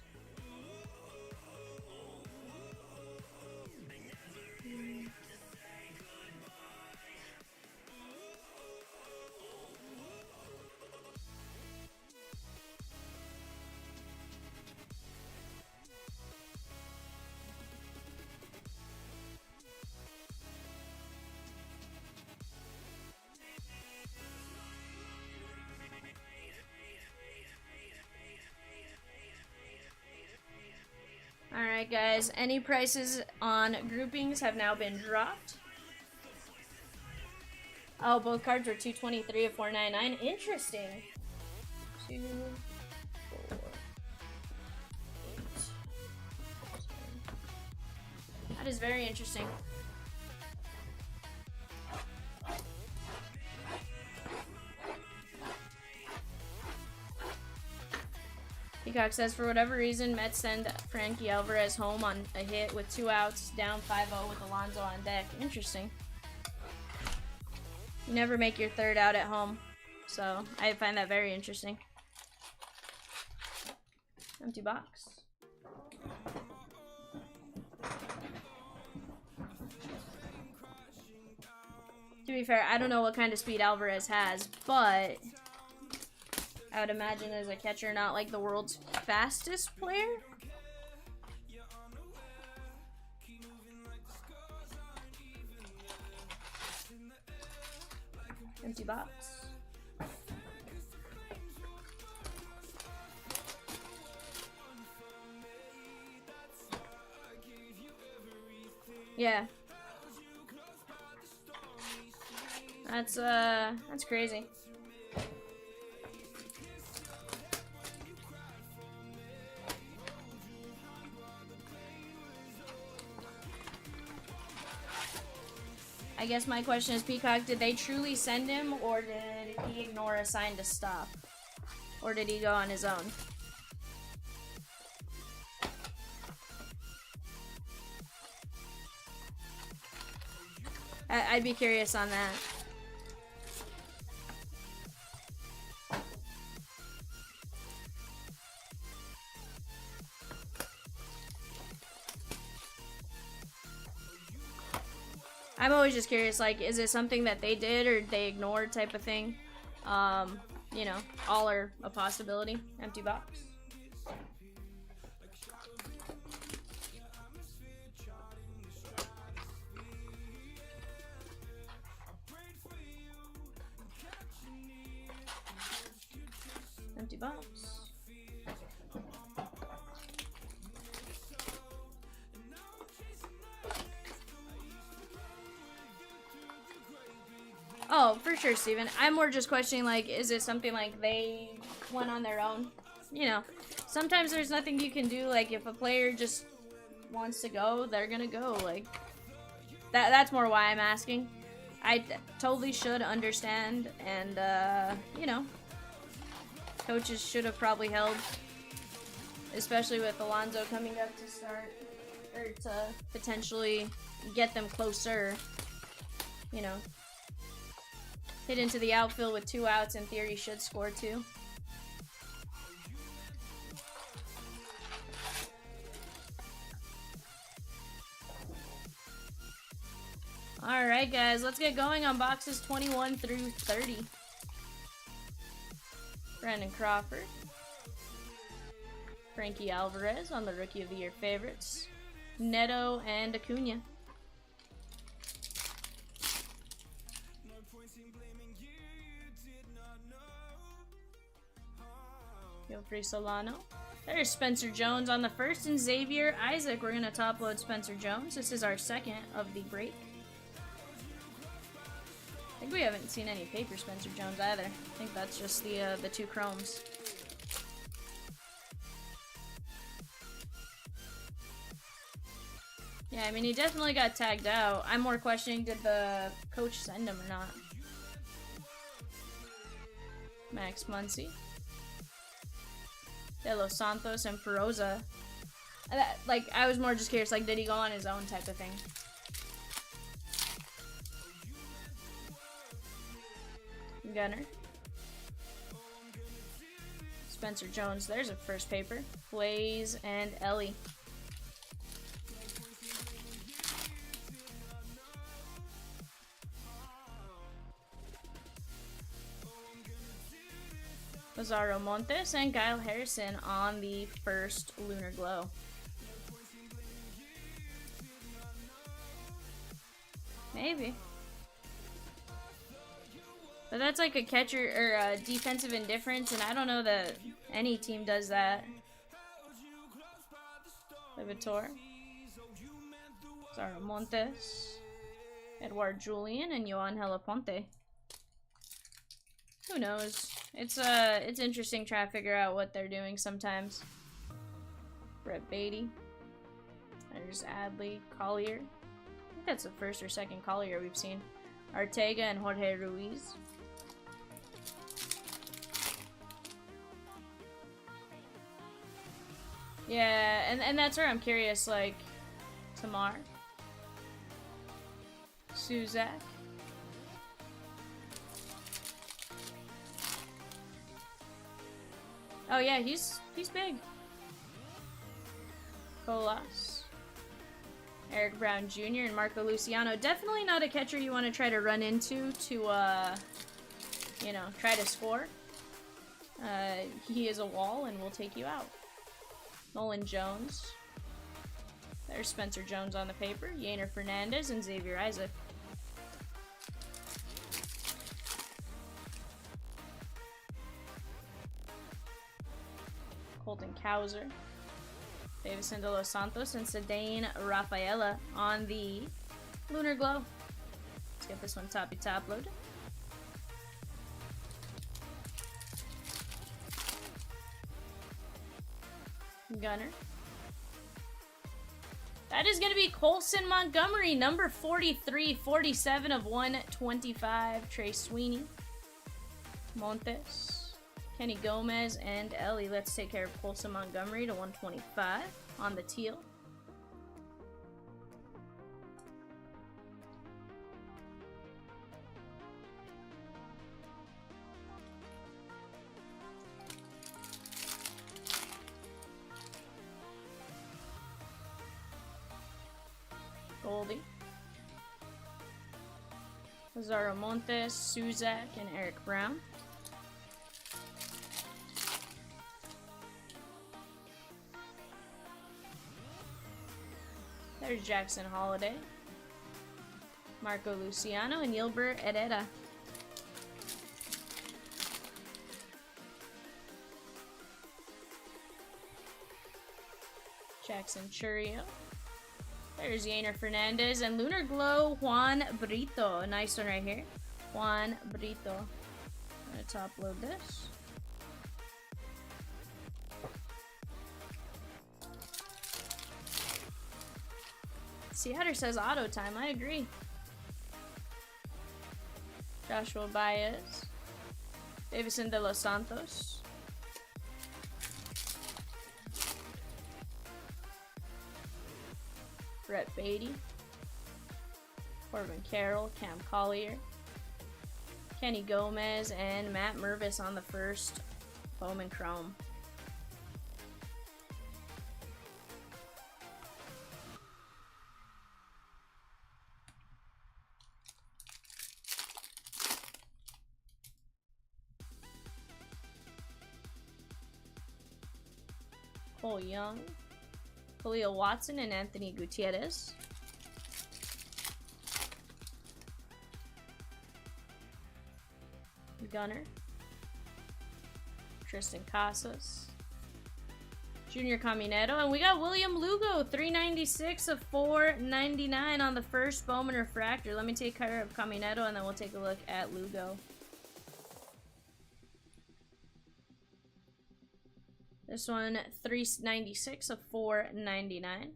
Speaker 1: Alright guys, any prices on groupings have now been dropped. Oh, both cards are $223 of $499. Interesting. 2, 4, 8. That is very interesting. Peacock says, for whatever reason, Mets send Frankie Alvarez home on a hit with 2 outs, down 5-0 with Alonso on deck. Interesting. You never make your third out at home. So, I find that very interesting. Empty box. To be fair, I don't know what kind of speed Alvarez has, but I would imagine as a catcher, not like the world's fastest player. Empty box. Yeah. That's crazy. I guess my question is, Peacock, did they truly send him, or did he ignore a sign to stop? Or did he go on his own? I'd be curious on that. I'm always just curious, like, is it something that they did or they ignored type of thing? You know, all are a possibility. Empty box. Empty box. Oh, for sure, Steven. I'm more just questioning, like, is it something like they went on their own? You know, sometimes there's nothing you can do. Like, if a player just wants to go, they're gonna go. Like, that's more why I'm asking. I totally should understand, and, you know, coaches should have probably held, especially with Alonso coming up to start, or to potentially get them closer, you know. Hit into the outfield with 2 outs, in theory should score 2. Alright guys, let's get going on boxes 21 through 30. Brandon Crawford. Frankie Alvarez on the Rookie of the Year favorites. Neto and Acuna. Gilfrey Solano. There's Spencer Jones on the first, and Xavier Isaac. We're going to top load Spencer Jones. This is our second of the break. I think we haven't seen any paper Spencer Jones either. I think that's just the 2 chromes. Yeah, I mean, he definitely got tagged out. I'm more questioning, did the coach send him or not? Max Muncy. De Los Santos and Peroza. Like, I was more just curious, like, did he go on his own type of thing? Gunner. Spencer Jones, there's a first paper. Blaze and Ellie. Lazaro Montes and Kyle Harrison on the first Lunar Glow. Maybe. But that's like a catcher or a defensive indifference, and I don't know that any team does that. Levitor. Lazaro Montes. Edward Julian and Yohan Helaponte. Who knows? It's interesting trying to figure out what they're doing sometimes. Brett Beatty. There's Adley Collier. I think that's the first or second Collier we've seen. Arteaga and Jorge Ruiz. Yeah, and that's where I'm curious, like, Tamar. Suzak. Oh yeah, he's big. Colas. Eric Brown Jr. and Marco Luciano. Definitely not a catcher you want to try to run into to, you know, try to score. He is a wall and will take you out. Nolan Jones. There's Spencer Jones on the paper. Yainer Fernandez and Xavier Isaac. Colton Cowser. Davison de los Santos and Sedane Rafaela on the Lunar Glow. Let's get this one top loaded. Gunner. That is going to be Colson Montgomery, number 43, 47 of 125. Trey Sweeney. Montes. Kenny Gomez and Ellie. Let's take care of Colson Montgomery to 125 on the teal. Goldie. Lazaro Montes, Suzak, and Eric Brown. There's Jackson Holiday, Marco Luciano, and Yilbert Herrera. Jackson Churio. There's Yainer Fernandez and Lunar Glow Juan Brito. A nice one right here. Juan Brito. I'm gonna top load this. Seatter says auto time. I agree. Joshua Baez. Davison de los Santos. Brett Beatty. Corbin Carroll. Cam Collier. Kenny Gomez and Matt Mervis on the first Bowman Chrome. Cole Young, Khalil Watson, and Anthony Gutierrez. Gunner, Tristan Casas, Junior Caminero, and we got William Lugo, 396 of 499 on the first Bowman Refractor. Let me take care of Caminero, and then we'll take a look at Lugo. This one, 396 of 499.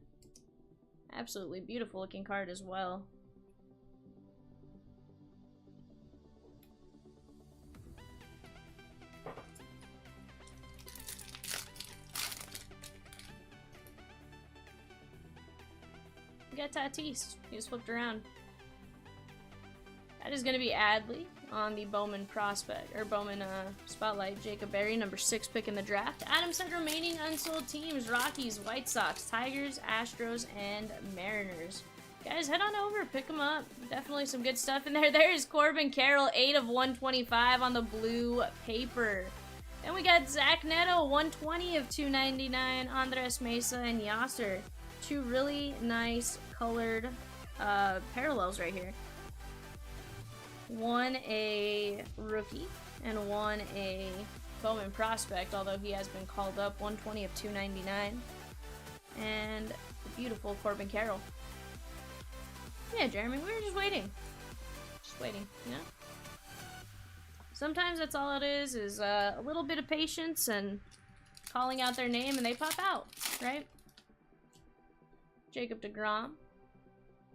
Speaker 1: Absolutely beautiful looking card as well. We got Tatis. He just flipped around. That is going to be Adley on the Bowman prospect, or Bowman spotlight. Jacob Berry, number 6 pick in the draft. Adam said remaining unsold teams: Rockies, White Sox, Tigers, Astros, and Mariners. Guys, head on over, pick them up. Definitely some good stuff in there. There's Corbin Carroll, 8 of 125 on the blue paper. Then we got Zach Neto, 120 of 299. Andres Mesa and Yasser. Two really nice colored parallels right here. One a rookie and one a Bowman prospect, although he has been called up. 120 of 299. And the beautiful Corbin Carroll. Yeah, Jeremy, we were just waiting. Just waiting, you know? Sometimes that's all it is a little bit of patience and calling out their name and they pop out, right? Jacob deGrom,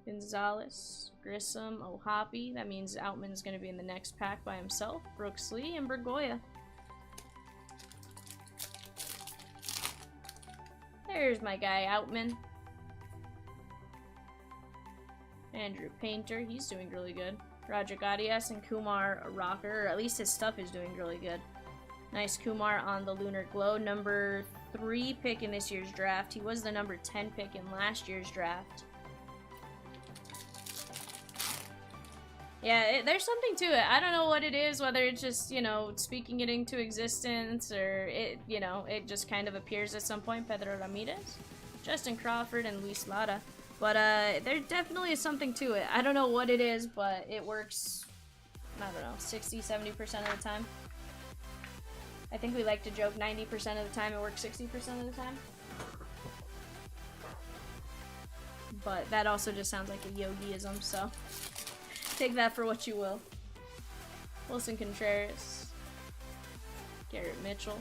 Speaker 1: Gonzalez, Grissom, O'Hoppe. That means Outman's going to be in the next pack by himself. Brooks Lee and Bergoya. There's my guy, Outman. Andrew Painter, he's doing really good. Roger Gadias and Kumar Rocker, or at least his stuff is doing really good. Nice Kumar on the Lunar Glow. Number 3 pick in this year's draft. He was the number 10 pick in last year's draft. Yeah, there's something to it. I don't know what it is, whether it's just, you know, speaking it into existence or it, you know, it just kind of appears at some point. Pedro Ramirez, Justin Crawford, and Luis Lara. But there definitely is something to it. I don't know what it is, but it works, I don't know, 60-70% of the time. I think we like to joke 90% of the time it works 60% of the time. But that also just sounds like a yogiism, so take that for what you will. Wilson Contreras, Garrett Mitchell,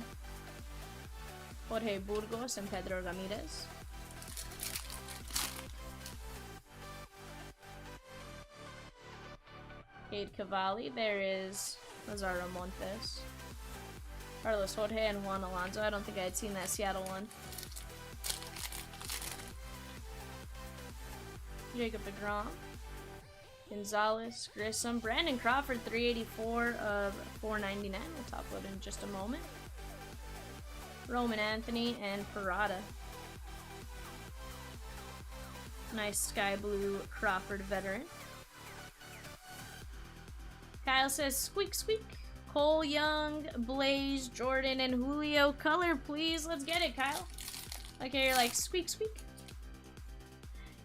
Speaker 1: Jorge Burgos, and Pedro Ramirez. Cade Cavalli, there is Lazaro Montes, Carlos Jorge, and Juan Alonso. I don't think I had seen that Seattle one. Jacob deGrom, Gonzalez, Grissom, Brandon Crawford, 384 of 499. We'll top load in just a moment. Roman Anthony and Parada. Nice sky blue Crawford veteran. Kyle says, squeak, squeak. Cole Young, Blaze, Jordan, and Julio. Color, please. Let's get it, Kyle. Okay, you're like, squeak, squeak.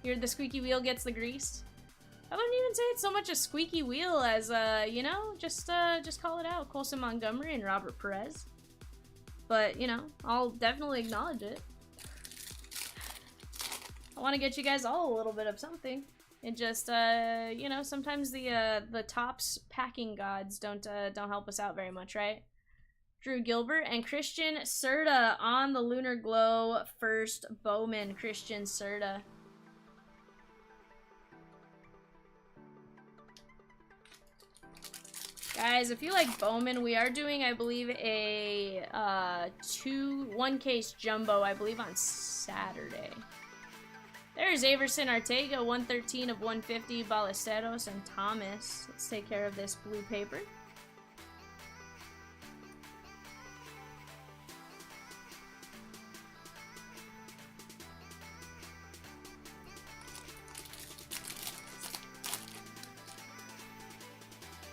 Speaker 1: You're the squeaky wheel gets the grease. I wouldn't even say it's so much a squeaky wheel as, you know, just call it out. Colson Montgomery and Robert Perez. But, you know, I'll definitely acknowledge it. I want to get you guys all a little bit of something. And just, you know, sometimes the Topps packing gods don't help us out very much, right? Drew Gilbert and Christian Serta on the Lunar Glow first Bowman. Christian Serta. Guys, if you like Bowman, we are doing, I believe, a one case jumbo, I believe, on Saturday. There's Averson Arteaga, 113 of 150, Ballesteros, and Thomas. Let's take care of this blue paper.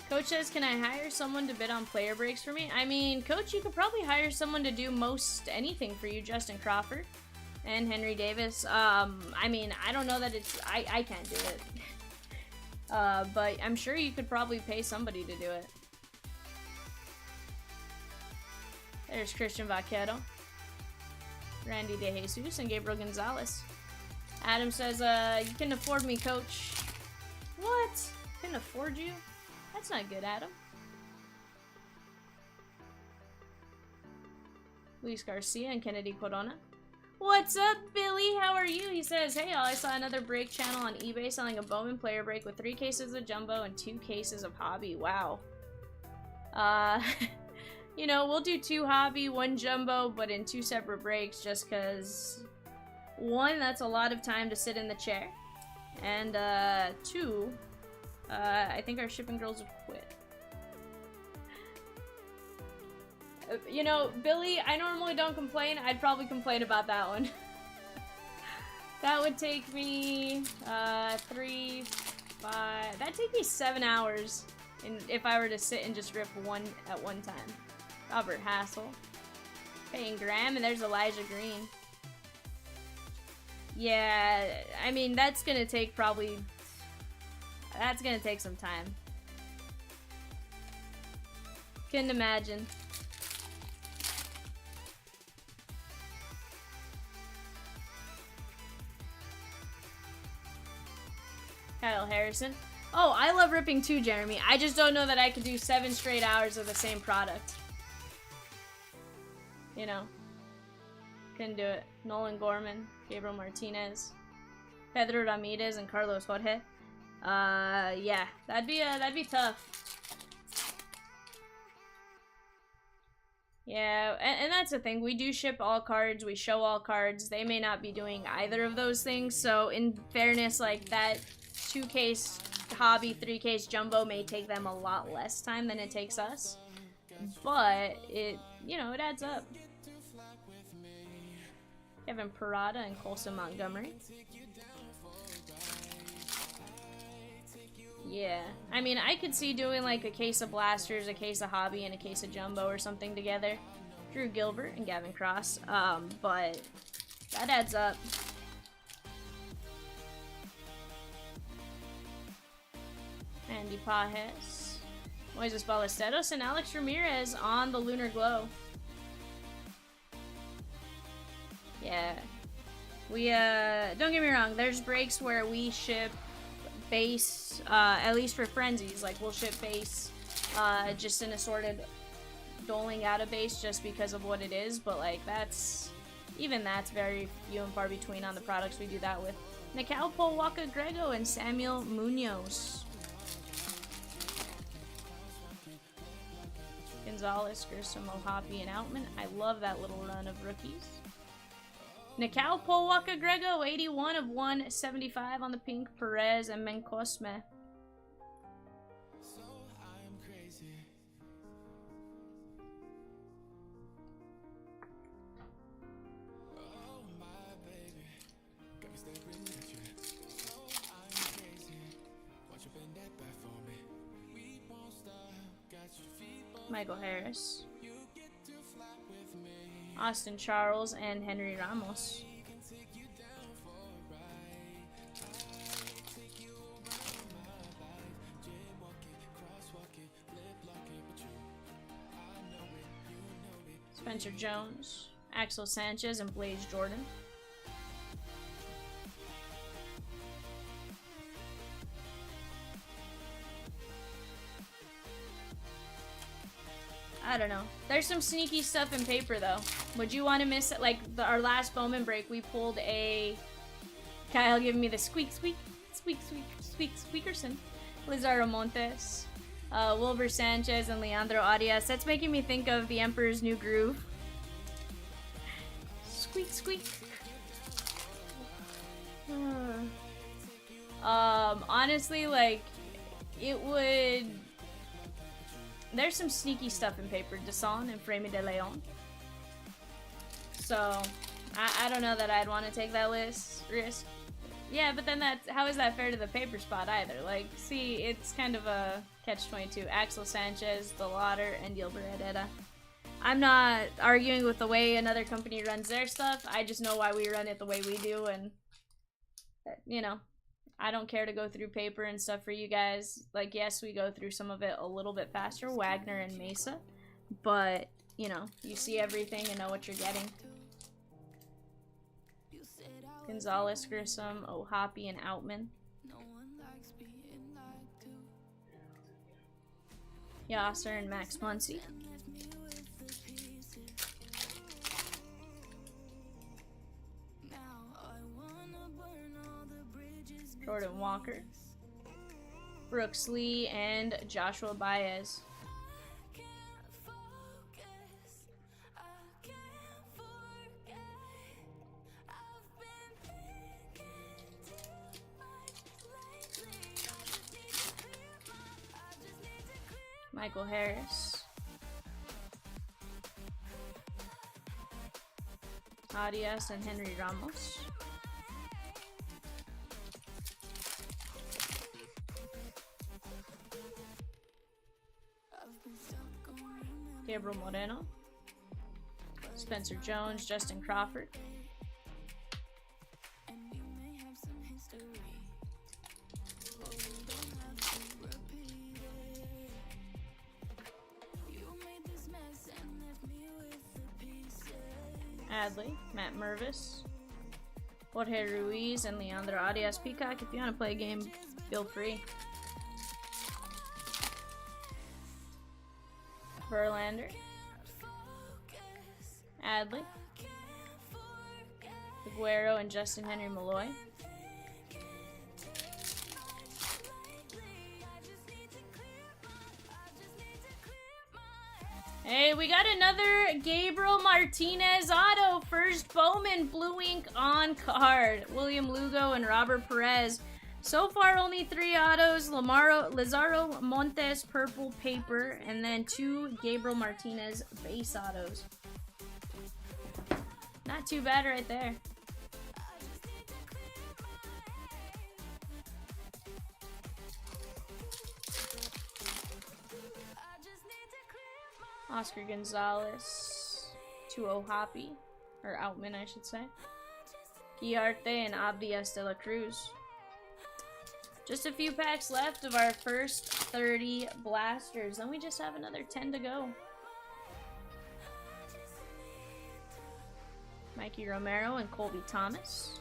Speaker 1: Coach says, can I hire someone to bid on player breaks for me? I mean, Coach, you could probably hire someone to do most anything for you. Justin Crawford and Henry Davis. I mean, I don't know that it's... I can't do it. But I'm sure you could probably pay somebody to do it. There's Christian Vaquero, Randy De Jesus, and Gabriel Gonzalez. Adam says, you can afford me, Coach. What? Couldn't afford you? That's not good, Adam. Luis Garcia and Kennedy Corona. What's up, Billy? How are you? He says, hey, all, I saw another break channel on eBay selling a Bowman player break with 3 cases of jumbo and 2 cases of hobby. Wow. You know, we'll do 2 hobby, 1 jumbo, but in 2 separate breaks just because, 1, that's a lot of time to sit in the chair, and 2, I think our shipping girls would quit. You know, Billy, I normally don't complain. I'd probably complain about that one. That would take me 3, 5... That'd take me 7 hours if I were to sit and just rip 1 at one time. Robert Hassel. Peyton Graham, and there's Elijah Green. Yeah, I mean, that's gonna take probably... That's gonna take some time. Couldn't imagine. Kyle Harrison. Oh, I love ripping too, Jeremy. I just don't know that I could do 7 straight hours of the same product. You know. Couldn't do it. Nolan Gorman, Gabriel Martinez, Pedro Ramirez, and Carlos Jorge. Yeah, that'd be tough. Yeah, and that's the thing. We do ship all cards. We show all cards. They may not be doing either of those things. So in fairness, like that 2-case hobby, 3-case jumbo may take them a lot less time than it takes us. but it, you know, it adds up. Kevin Parada and Colson Montgomery. Yeah, I mean, I could see doing like a case of blasters, a case of hobby, and a case of jumbo or something together. Drew Gilbert and Gavin Cross, but that adds up. Andy Pajes, Moises Ballesteros, and Alex Ramirez on the Lunar Glow. Yeah, we don't get me wrong, there's breaks where we ship base, at least for frenzies, like we'll ship base just in assorted doling out of base just because of what it is, but like that's very few and far between on the products we do that with. Nikau Polwaka Grego and Samuel Munoz. Gonzalez, Grissom, Mohapi, and Outman. I love that little run of rookies. Nikau Polwaka Grego, 81 of 175 on the pink. Perez and Mencosme. Michael Harris, Austin Charles, and Henry Ramos. Spencer Jones, Axel Sanchez, and Blaze Jordan. I don't know. There's some sneaky stuff in paper, though. Would you want to miss it? Like, our last Bowman break, we pulled a... Kyle giving me the squeak, squeak, squeak, squeak, squeak, squeakerson. Lizardo Montes, Wilber Sanchez, and Leandro Arias. That's making me think of the Emperor's New Groove. Squeak, squeak. Honestly, like, it would... There's some sneaky stuff in paper. Desan and Frame de Leon. So, I don't know that I'd want to take that risk. Yeah, but then how is that fair to the paper spot either? Like, see, it's kind of a catch-22. Axel Sanchez, Delauder, and Gilbert Herrera. I'm not arguing with the way another company runs their stuff. I just know why we run it the way we do, and, you know, I don't care to go through paper and stuff for you guys. Like, yes, we go through some of it a little bit faster, Wagner and Mesa, but, you know, you see everything and know what you're getting. Gonzalez, Grissom, Ohapi, and Outman. Yasser and Max Muncy. Jordan Walker, Brooks Lee, and Joshua Baez. Michael Harris. Arias and Henry Ramos. Gabriel Moreno, Spencer Jones, Justin Crawford. Adley, Matt Mervis, Jorge Ruiz, and Leandro Arias. Peacock, if you want to play a game, feel free. Verlander, Adley, Aguero, and Justin Henry Malloy. Hey, we got another Gabriel Martinez auto. First Bowman blue ink on card. William Lugo and Robert Perez. So far, only 3 autos. Lazaro Montes purple paper, and then 2 Gabriel Martinez base autos. Not too bad right there. Oscar Gonzalez, 2-0 Hoppy, or Outman, I should say. Guiarte and Abdias de la Cruz. Just a few packs left of our first 30 blasters. Then we just have another 10 to go. Mikey Romero and Colby Thomas.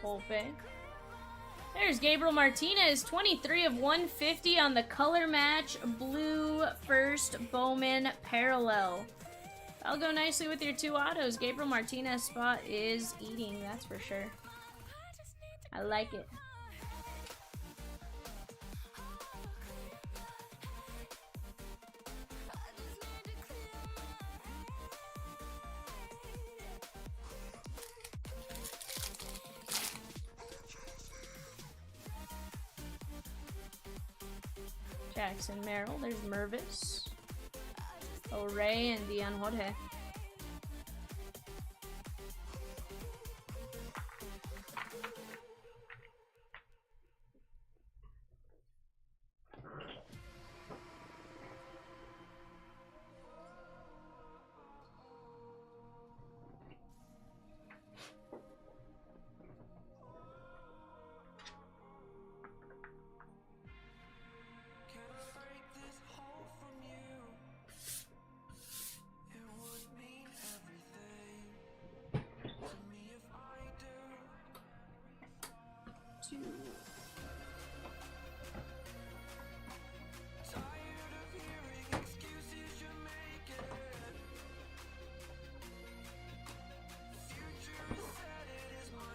Speaker 1: Volpe. There's Gabriel Martinez, 23 of 150 on the color match blue first Bowman parallel. That'll go nicely with your 2 autos. Gabriel Martinez spot is eating, that's for sure. I like it. Jackson Merrill, there's Mervis, O'Ray, and Dion Jorge.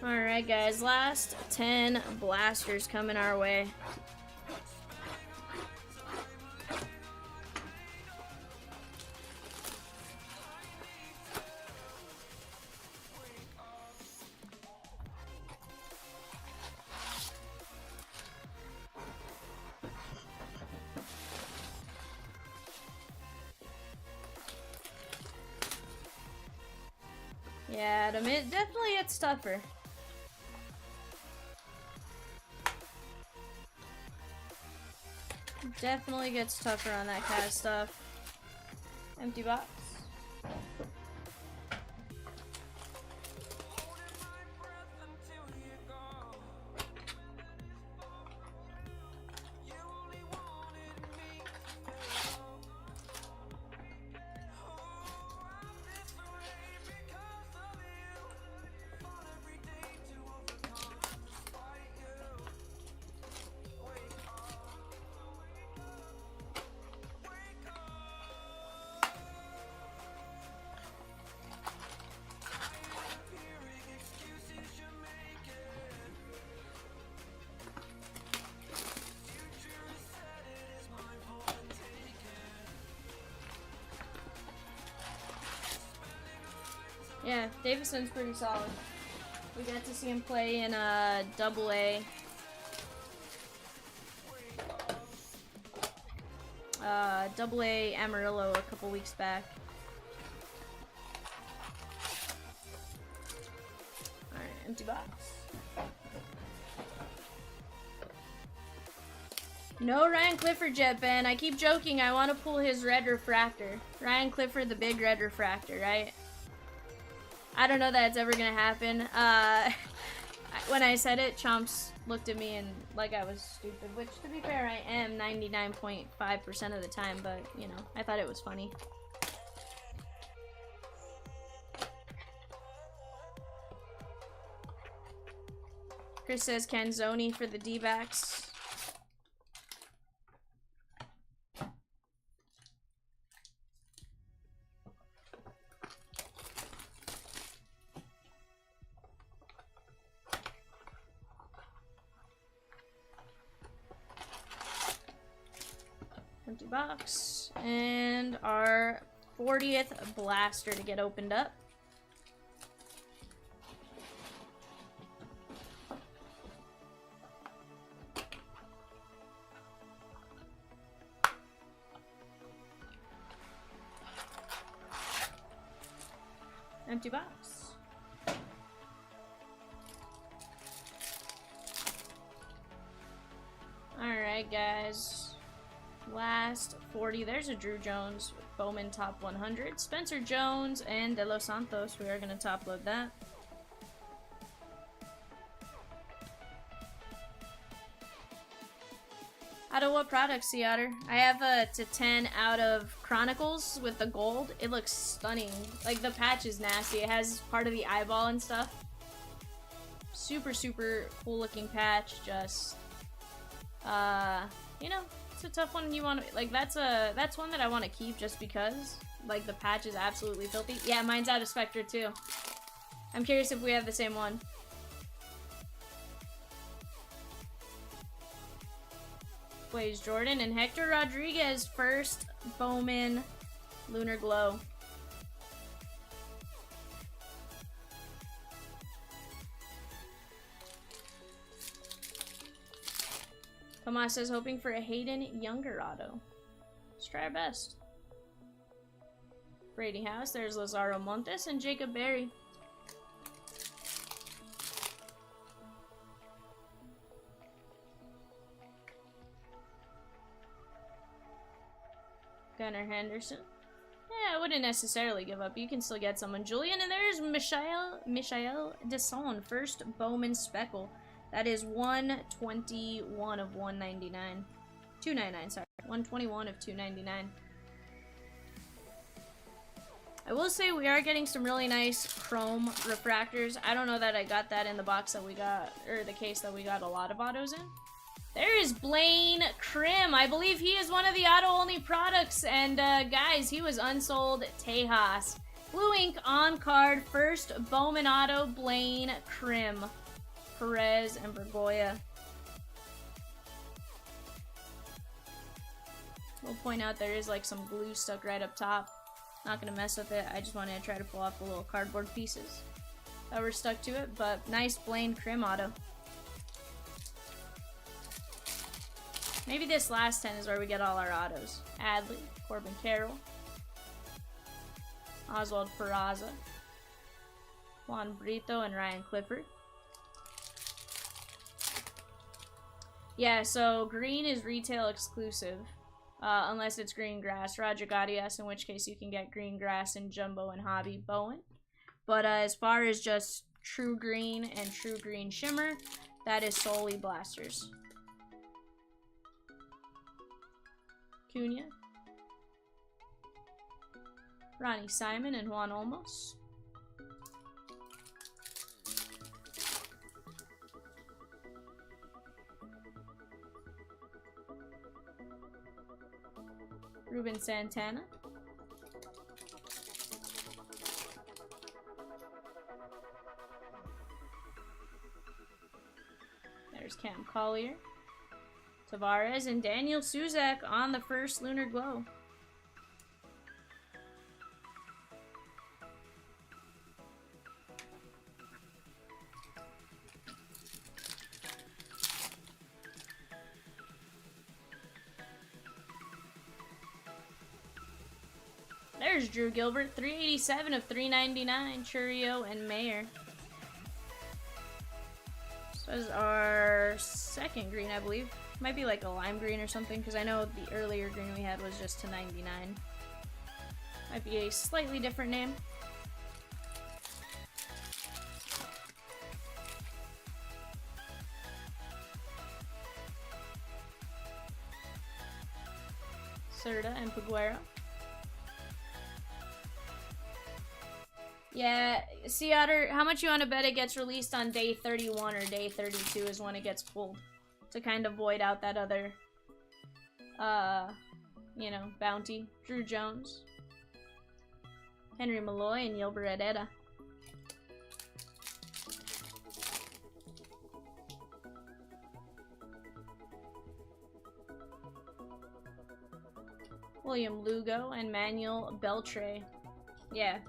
Speaker 1: Alright guys, last 10 blasters coming our way. Yeah, Adam, it definitely gets tougher. Definitely gets tougher on that kind of stuff. Empty box. Yeah, Davison's pretty solid. We got to see him play in Double A. Double A Amarillo a couple weeks back. Alright, empty box. No Ryan Clifford yet, Ben. I keep joking I want to pull his red refractor. Ryan Clifford, the big red refractor, right? I don't know that it's ever gonna happen. When I said it, Chomps looked at me and like I was stupid, which to be fair, I am 99.5% of the time, but you know, I thought it was funny. Chris says Canzoni for the D-backs. Empty box. And our 40th blaster to get opened up. Empty box. Alright, guys. Last 40. There's a Drew Jones with Bowman top 100. Spencer Jones and De Los Santos. We are going to top load that. Out of what product, Sea Otter? I have a to 10 out of Chronicles with the gold. It looks stunning. Like, the patch is nasty. It has part of the eyeball and stuff. Super, super cool looking patch. Just, you know, it's a tough one. You want to, like, that's one that I want to keep just because. Like, the patch is absolutely filthy. Yeah, mine's out of Spectre too. I'm curious if we have the same one. Plays Jordan and Hector Rodriguez, first Bowman Lunar Glow. Tomas says hoping for a Hayden Younger auto. Let's try our best. Brady House, there's Lazaro Montes and Jacob Berry. Gunnar Henderson. Yeah, I wouldn't necessarily give up. You can still get someone. Julian, and there's Michael Desson, first Bowman Speckle. That is 121 of 199. 299, sorry. 121 of 299. I will say we are getting some really nice chrome refractors. I don't know that I got that in the box that we got, or the case that we got a lot of autos in. There is Blaine Krim. I believe he is one of the auto-only products. And, guys, he was unsold Tejas. Blue ink on card. First Bowman auto, Blaine Krim. Perez and Bergoya. We'll point out there is, like, some glue stuck right up top. Not gonna mess with it. I just wanted to try to pull off the little cardboard pieces that were stuck to it. But nice Blaine Krim auto. Maybe this last 10 is where we get all our autos. Adley, Corbin Carroll, Oswald Peraza, Juan Brito, and Ryan Clifford. Yeah, so green is retail exclusive, unless it's green grass. Roger Gadias, in which case you can get green grass in Jumbo and Hobby Bowen. But as far as just true green and true green shimmer, that is solely blasters. Cunha, Ronnie Simon, and Juan Olmos. Ruben Santana. There's Cam Collier. Tavares and Daniel Suzak on the first Lunar Glow. There's Drew Gilbert, 387 of 399, Churio and Mayer. So this is our second green, I believe. Might be like a lime green or something, because I know the earlier green we had was just to 99. Might be a slightly different name. Serta and Paguero. Yeah, Sea Otter, how much you want to bet it gets released on day 31 or day 32 is when it gets pulled? To kind of void out that other, you know, bounty. Drew Jones, Henry Malloy, and Yilber Herrera. William Lugo, and Manuel Beltre. Yeah.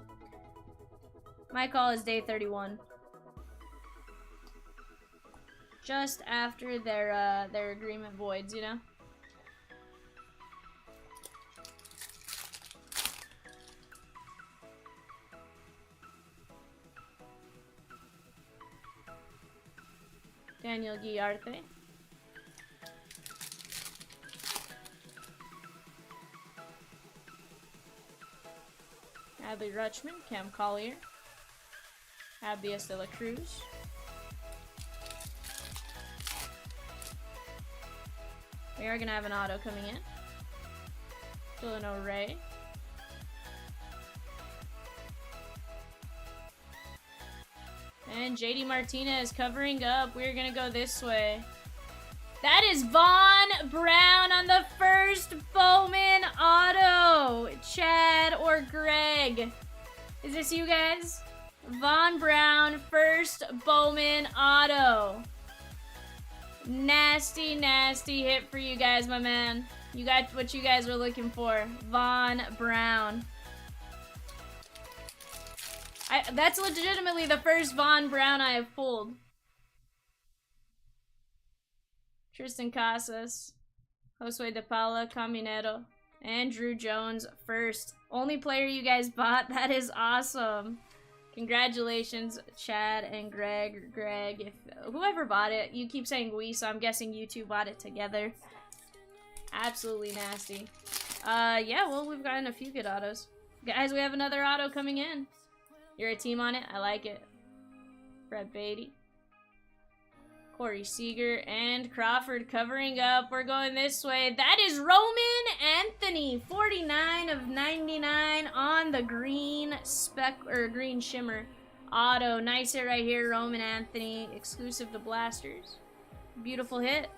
Speaker 1: My call is day 31. Just after their agreement voids, you know? Daniel Guillarte. Adley Rutschman, Cam Collier. Abias de la Cruz. We are gonna have an auto coming in. Delano Ray. And JD Martinez covering up. We're gonna go this way. That is Von Brown on the first Bowman auto. Chad or Greg. Is this you guys? Von Brown, first Bowman auto. Nasty, nasty hit for you guys, my man. You got what you guys were looking for. Von Brown. That's legitimately the first Von Brown I have pulled. Tristan Casas, Josue De Paula, Caminero, and Drew Jones first. Only player you guys bought. That is awesome. Congratulations, Chad and Greg. Greg, if whoever bought it, you keep saying we, so I'm guessing you two bought it together. Absolutely nasty. Yeah, well, we've gotten a few good autos. Guys, we have another auto coming in. You're a team on it? I like it. Brett Beatty. Corey Seager and Crawford covering up. We're going this way. That is Roman Anthony. 49 of 99 on the green green shimmer auto. Nice hit right here, Roman Anthony. Exclusive to Blasters. Beautiful hit.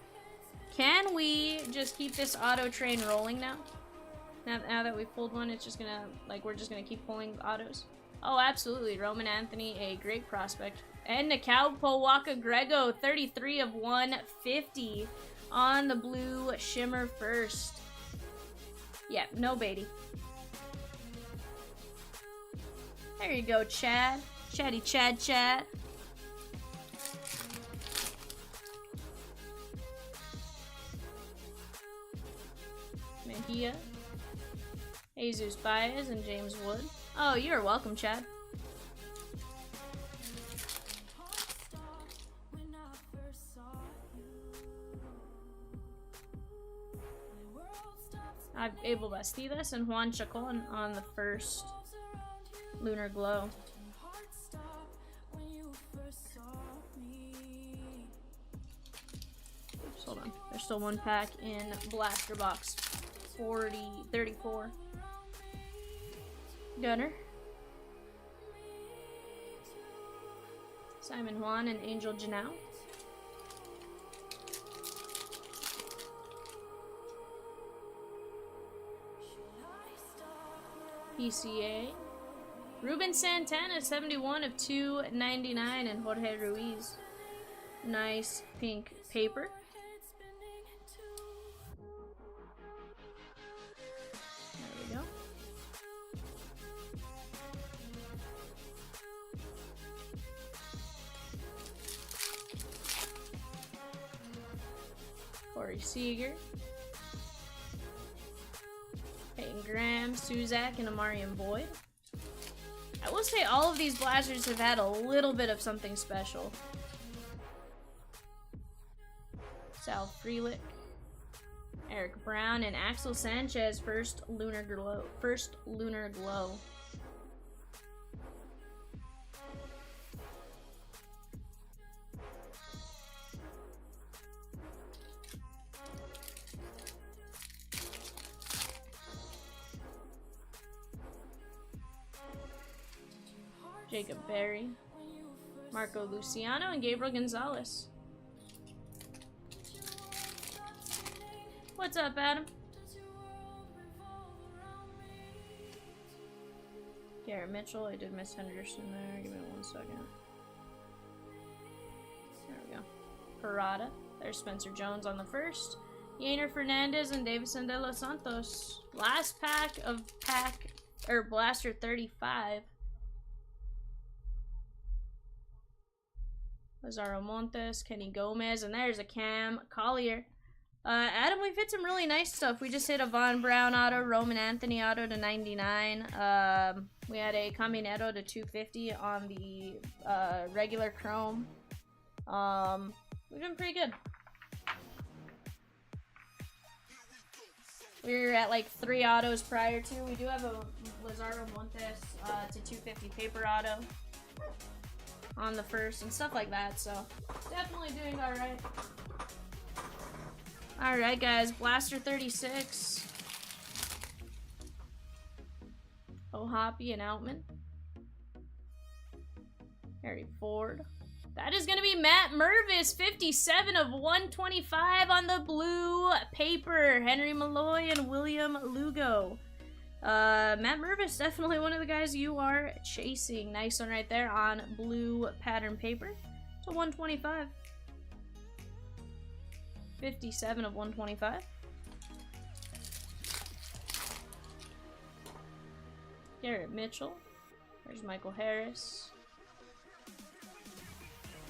Speaker 1: Can we just keep this auto train rolling now? Now that we've pulled one, it's just gonna, like, we're just gonna keep pulling autos. Oh, absolutely. Roman Anthony, a great prospect. And Nicao Powaka Grego, 33 of 150 on the blue shimmer first. Yeah, no Beatty. There you go, Chad. Chatty Chad. Mejia. Jesus Baez and James Wood. Oh, you're welcome, Chad. Abel Bastidas and Juan Chacon on the first Lunar Glow. Oops, hold on. There's still one pack in Blaster Box 34. Gunner. Simon Juan and Angel Janau. PCA. Ruben Santana, 71 of 299, and Jorge Ruiz. Nice pink paper. There we go. Corey Seager. Peyton Graham, Suzak, and Amarian Boyd. I will say all of these blasters have had a little bit of something special. Sal Frelick, Eric Brown, and Axel Sanchez, first Lunar Glow. Jacob Berry, Marco Luciano, and Gabriel Gonzalez. What's up, Adam? Garrett Mitchell, I did miss Henderson there. Give me 1 second. There we go. Parada. There's Spencer Jones on the first. Yainer Fernandez and Davison De Los Santos. Last pack of Blaster 35. Lazaro Montes, Kenny Gomez, and there's a Cam Collier. Adam, we've hit some really nice stuff. We just hit a Von Brown auto, Roman Anthony auto to 99. We had a Caminero to 250 on the regular Chrome. We've been pretty good. We were at like 3 autos prior to. We do have a Lazaro Montes to 250 paper auto on the first and stuff like that, so definitely doing alright. Alright guys, Blaster 36. O'Hoppe and Outman. Harry Ford. That is going to be Matt Mervis, 57 of 125 on the blue paper. Henry Malloy and William Lugo. Matt Mervis, definitely one of the guys you are chasing. Nice one right there on blue pattern paper to 125. 57 of 125. Garrett Mitchell. There's Michael Harris.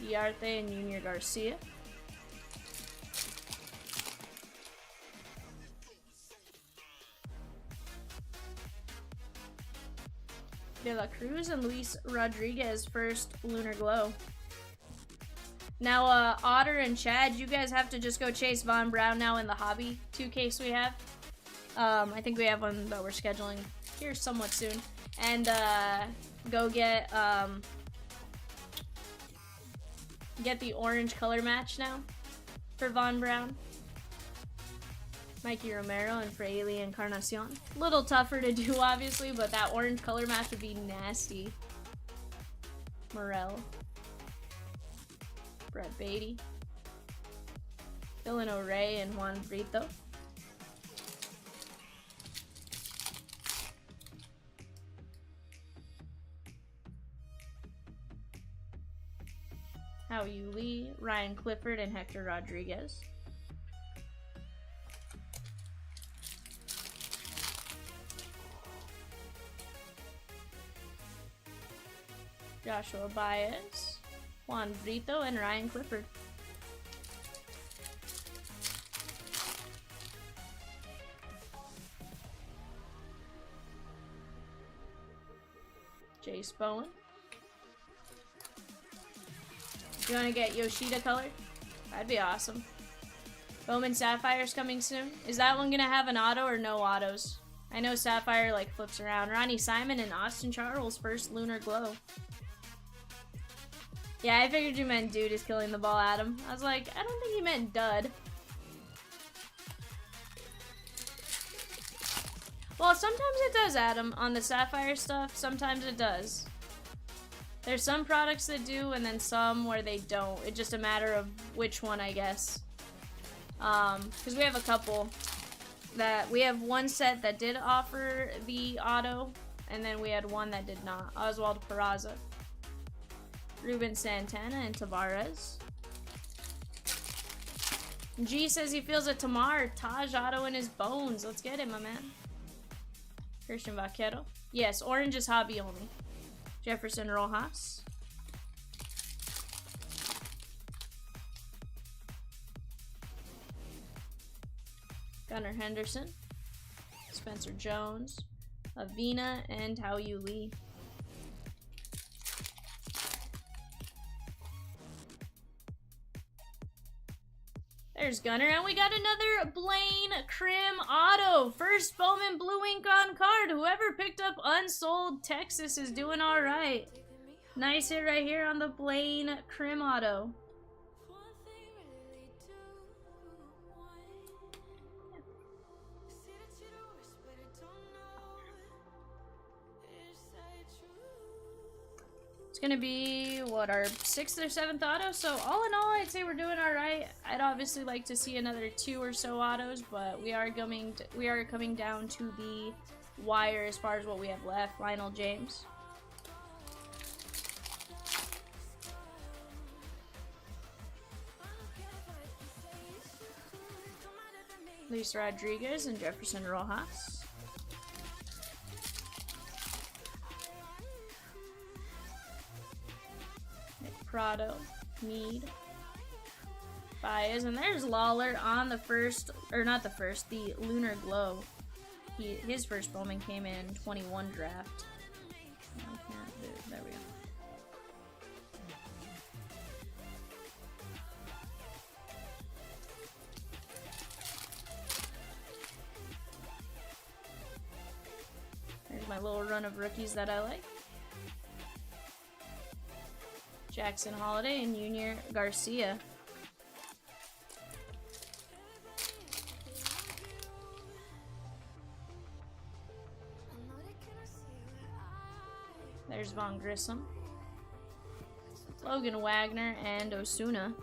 Speaker 1: Diarte and Junior Garcia. De La Cruz and Luis Rodriguez, first Lunar Glow. Now, Otter and Chad, you guys have to just go chase Von Brown now in the hobby 2 case we have. I think we have one that we're scheduling here somewhat soon. And go get the orange color match now for Von Brown. Mikey Romero and Fraile Encarnacion. Little tougher to do, obviously, but that orange color match would be nasty. Morel. Brett Beatty. Dylan O'Ray and Juan Brito. Howie Lee, Ryan Clifford, and Hector Rodriguez. Joshua Baez, Juan Brito, and Ryan Clifford. Jace Bowen. You want to get Yoshida color? That'd be awesome. Bowman Sapphire's coming soon. Is that one going to have an auto or no autos? I know Sapphire like flips around. Ronnie Simon and Austin Charles, first Lunar Glow. Yeah, I figured you meant dude is killing the ball, Adam. I was like, I don't think you meant dud. Well, sometimes it does, Adam, on the Sapphire stuff. Sometimes it does. There's some products that do, and then some where they don't. It's just a matter of which one, I guess. Because we have a couple that... We have one set that did offer the auto, and then we had one that did not. Oswald Peraza. Ruben Santana and Tavares. G says he feels a Tamar Taj auto in his bones. Let's get him, my man. Christian Vaquero. Yes, orange is hobby only. Jefferson Rojas. Gunnar Henderson. Spencer Jones. Avina and Howie Lee. There's Gunner, and we got another Blaine Crim auto. First Bowman blue ink on card. Whoever picked up Unsold Texas is doing all right. Nice hit right here on the Blaine Crim auto. Gonna be what, our 6th or 7th auto, so all in all I'd say we're doing all right. I'd obviously like to see another 2 or so autos, but we are coming down to the wire as far as what we have left. Lionel James. Luis Rodriguez and Jefferson Rojas. Nick Prado, Mead, Baez, and there's Lawler on the first, or not the first, the Lunar Glow. His first Bowman came in 21 draft. There we go. There's my little run of rookies that I like. Jackson Holiday and Junior Garcia. There's Von Grissom, Logan Wagner, and Osuna.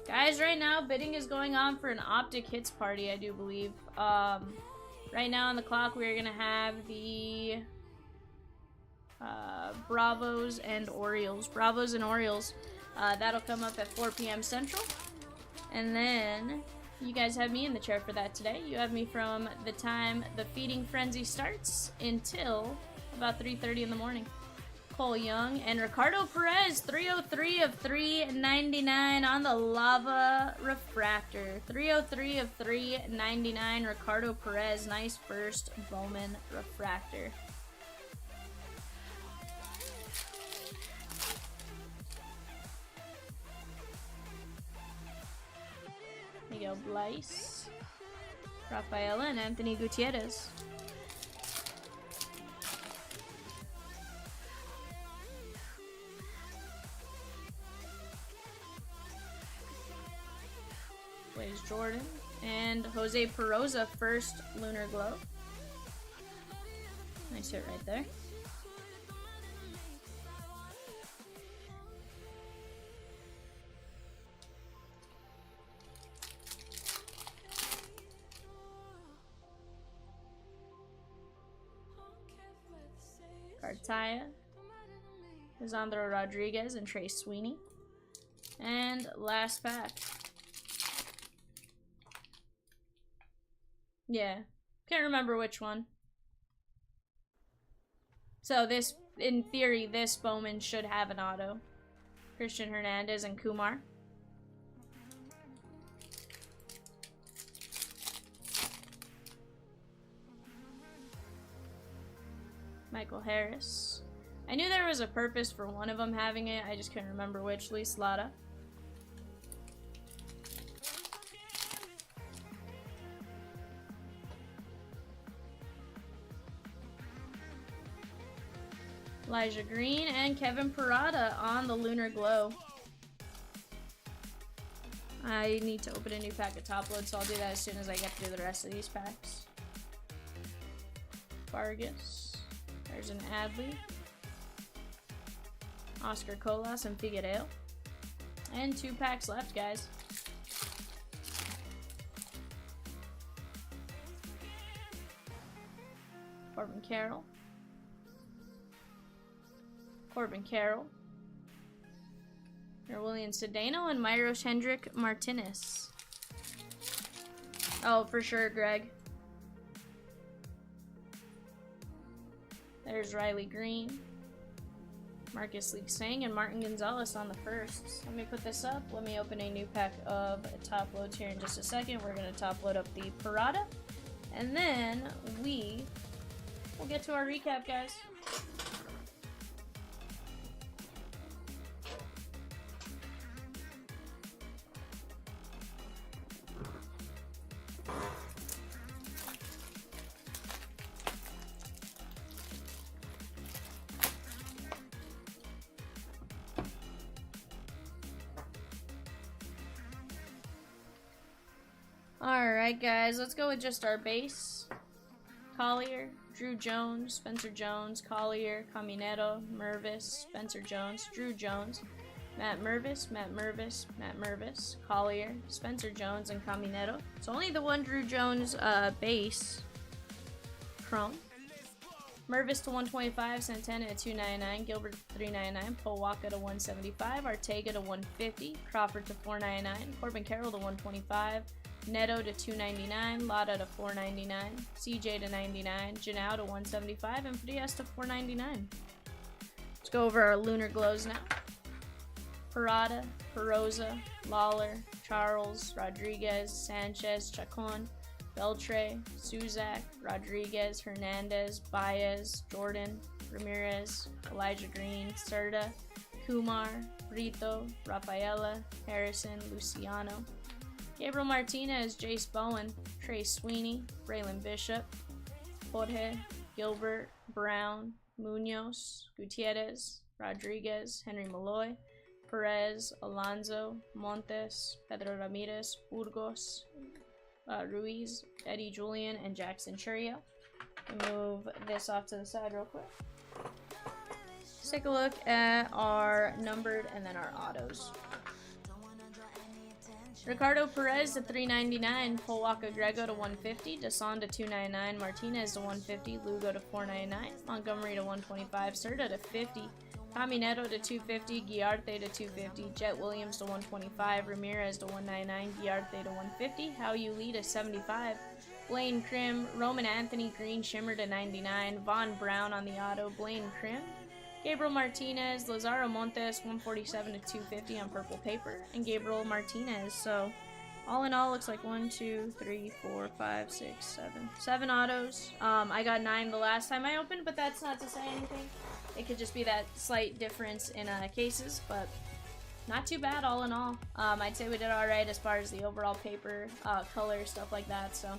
Speaker 1: Guys, right now bidding is going on for an Optic Hits party, I do believe. Right now on the clock we are going to have the Bravos and Orioles. Bravos and Orioles. That'll come up at 4 p.m. Central. And then you guys have me in the chair for that today. You have me from the time the feeding frenzy starts until about 3:30 in the morning. Cole Young and Ricardo Perez, 303 of 399 on the Lava Refractor. 303 of 399, Ricardo Perez. Nice first Bowman Refractor. Miguel Bleis, Rafaela, and Anthony Gutierrez. Blaze Jordan and Jose Peroza, first Lunar Glow. Nice hit right there. Cartaya, Lisandro Rodriguez, and Trey Sweeney. And last pack. Yeah, can't remember which one. So this, in theory, this Bowman should have an auto. Christian Hernandez and Kumar. Michael Harris. I knew there was a purpose for one of them having it. I just couldn't remember which. Luis Lada. Elijah Green and Kevin Parada on the Lunar Glow. I need to open a new pack of top load, so I'll do that as soon as I get through the rest of these packs. Vargas. There's an Adley. Oscar Colas and Figueiredo. And 2 packs left, guys. Corbin Carroll. William Cedeno and Myros Hendrick Martinez. Oh, for sure, Greg. There's Riley Green, Marcus Leak-Sang, and Martin Gonzalez on the first. Let me put this up. Let me open a new pack of top loads here in just a second. We're going to top load up the Parada, and then we'll get to our recap, guys. Alright guys, let's go with just our base. Collier, Drew Jones, Spencer Jones, Collier, Caminero, Mervis, Spencer Jones, Drew Jones, Matt Mervis, Collier, Spencer Jones, and Caminero. It's only the one Drew Jones base. Chrome. Mervis to 125, Santana at 299, Gilbert to 399, Powaka to 175, Ortega to 150, Crawford to 499, Corbin Carroll to 125, Neto to 299, Lada to 499, CJ to 99, Janao to 175, and Frias to 499. Let's go over our lunar glows now. Parada, Peroza, Lawler, Charles, Rodriguez, Sanchez, Chacon, Beltre, Suzak, Rodriguez, Hernandez, Baez, Jordan, Ramirez, Elijah Green, Serta, Kumar, Brito, Rafaela, Harrison, Luciano, Gabriel Martinez, Jace Bowen, Trey Sweeney, Braylon Bishop, Jorge, Gilbert, Brown, Munoz, Gutierrez, Rodriguez, Henry Malloy, Perez, Alonso, Montes, Pedro Ramirez, Burgos, Ruiz, Eddie Julian, and Jackson Churio. Move this off to the side real quick. Let's take a look at our numbered and then our autos. Ricardo Perez to 399, Powaka Grego to 150, Desan to 299, Martinez to 150, Lugo to 499, Montgomery to 125, Serta to 50, Tommy Neto to 250, Guiarte to 250, Jet Williams to 125, Ramirez to 199, Guiarte to 150, Hao Lee to 75, Blaine Krim, Roman Anthony Green Shimmer to 99, Von Brown on the auto, Blaine Krim, Gabriel Martinez, Lazaro Montes 147 to 250 on purple paper, and Gabriel Martinez. So all in all, looks like 1, 2, 3, 4, 5, 6, 7 autos. I got 9 the last time I opened, but that's not to say anything. It could just be that slight difference in cases, but not too bad all in all. I'd say we did alright as far as the overall paper, color, stuff like that, so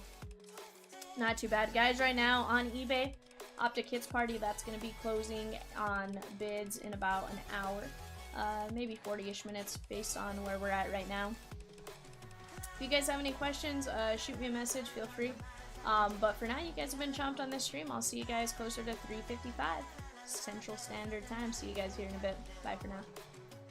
Speaker 1: not too bad. Guys, right now on eBay, Optic Hits Party, that's going to be closing on bids in about an hour, maybe 40-ish minutes based on where we're at right now. If you guys have any questions, shoot me a message, feel free. But for now, you guys have been chomped on this stream. I'll see you guys closer to 3:55 Central Standard Time. See you guys here in a bit. Bye for now.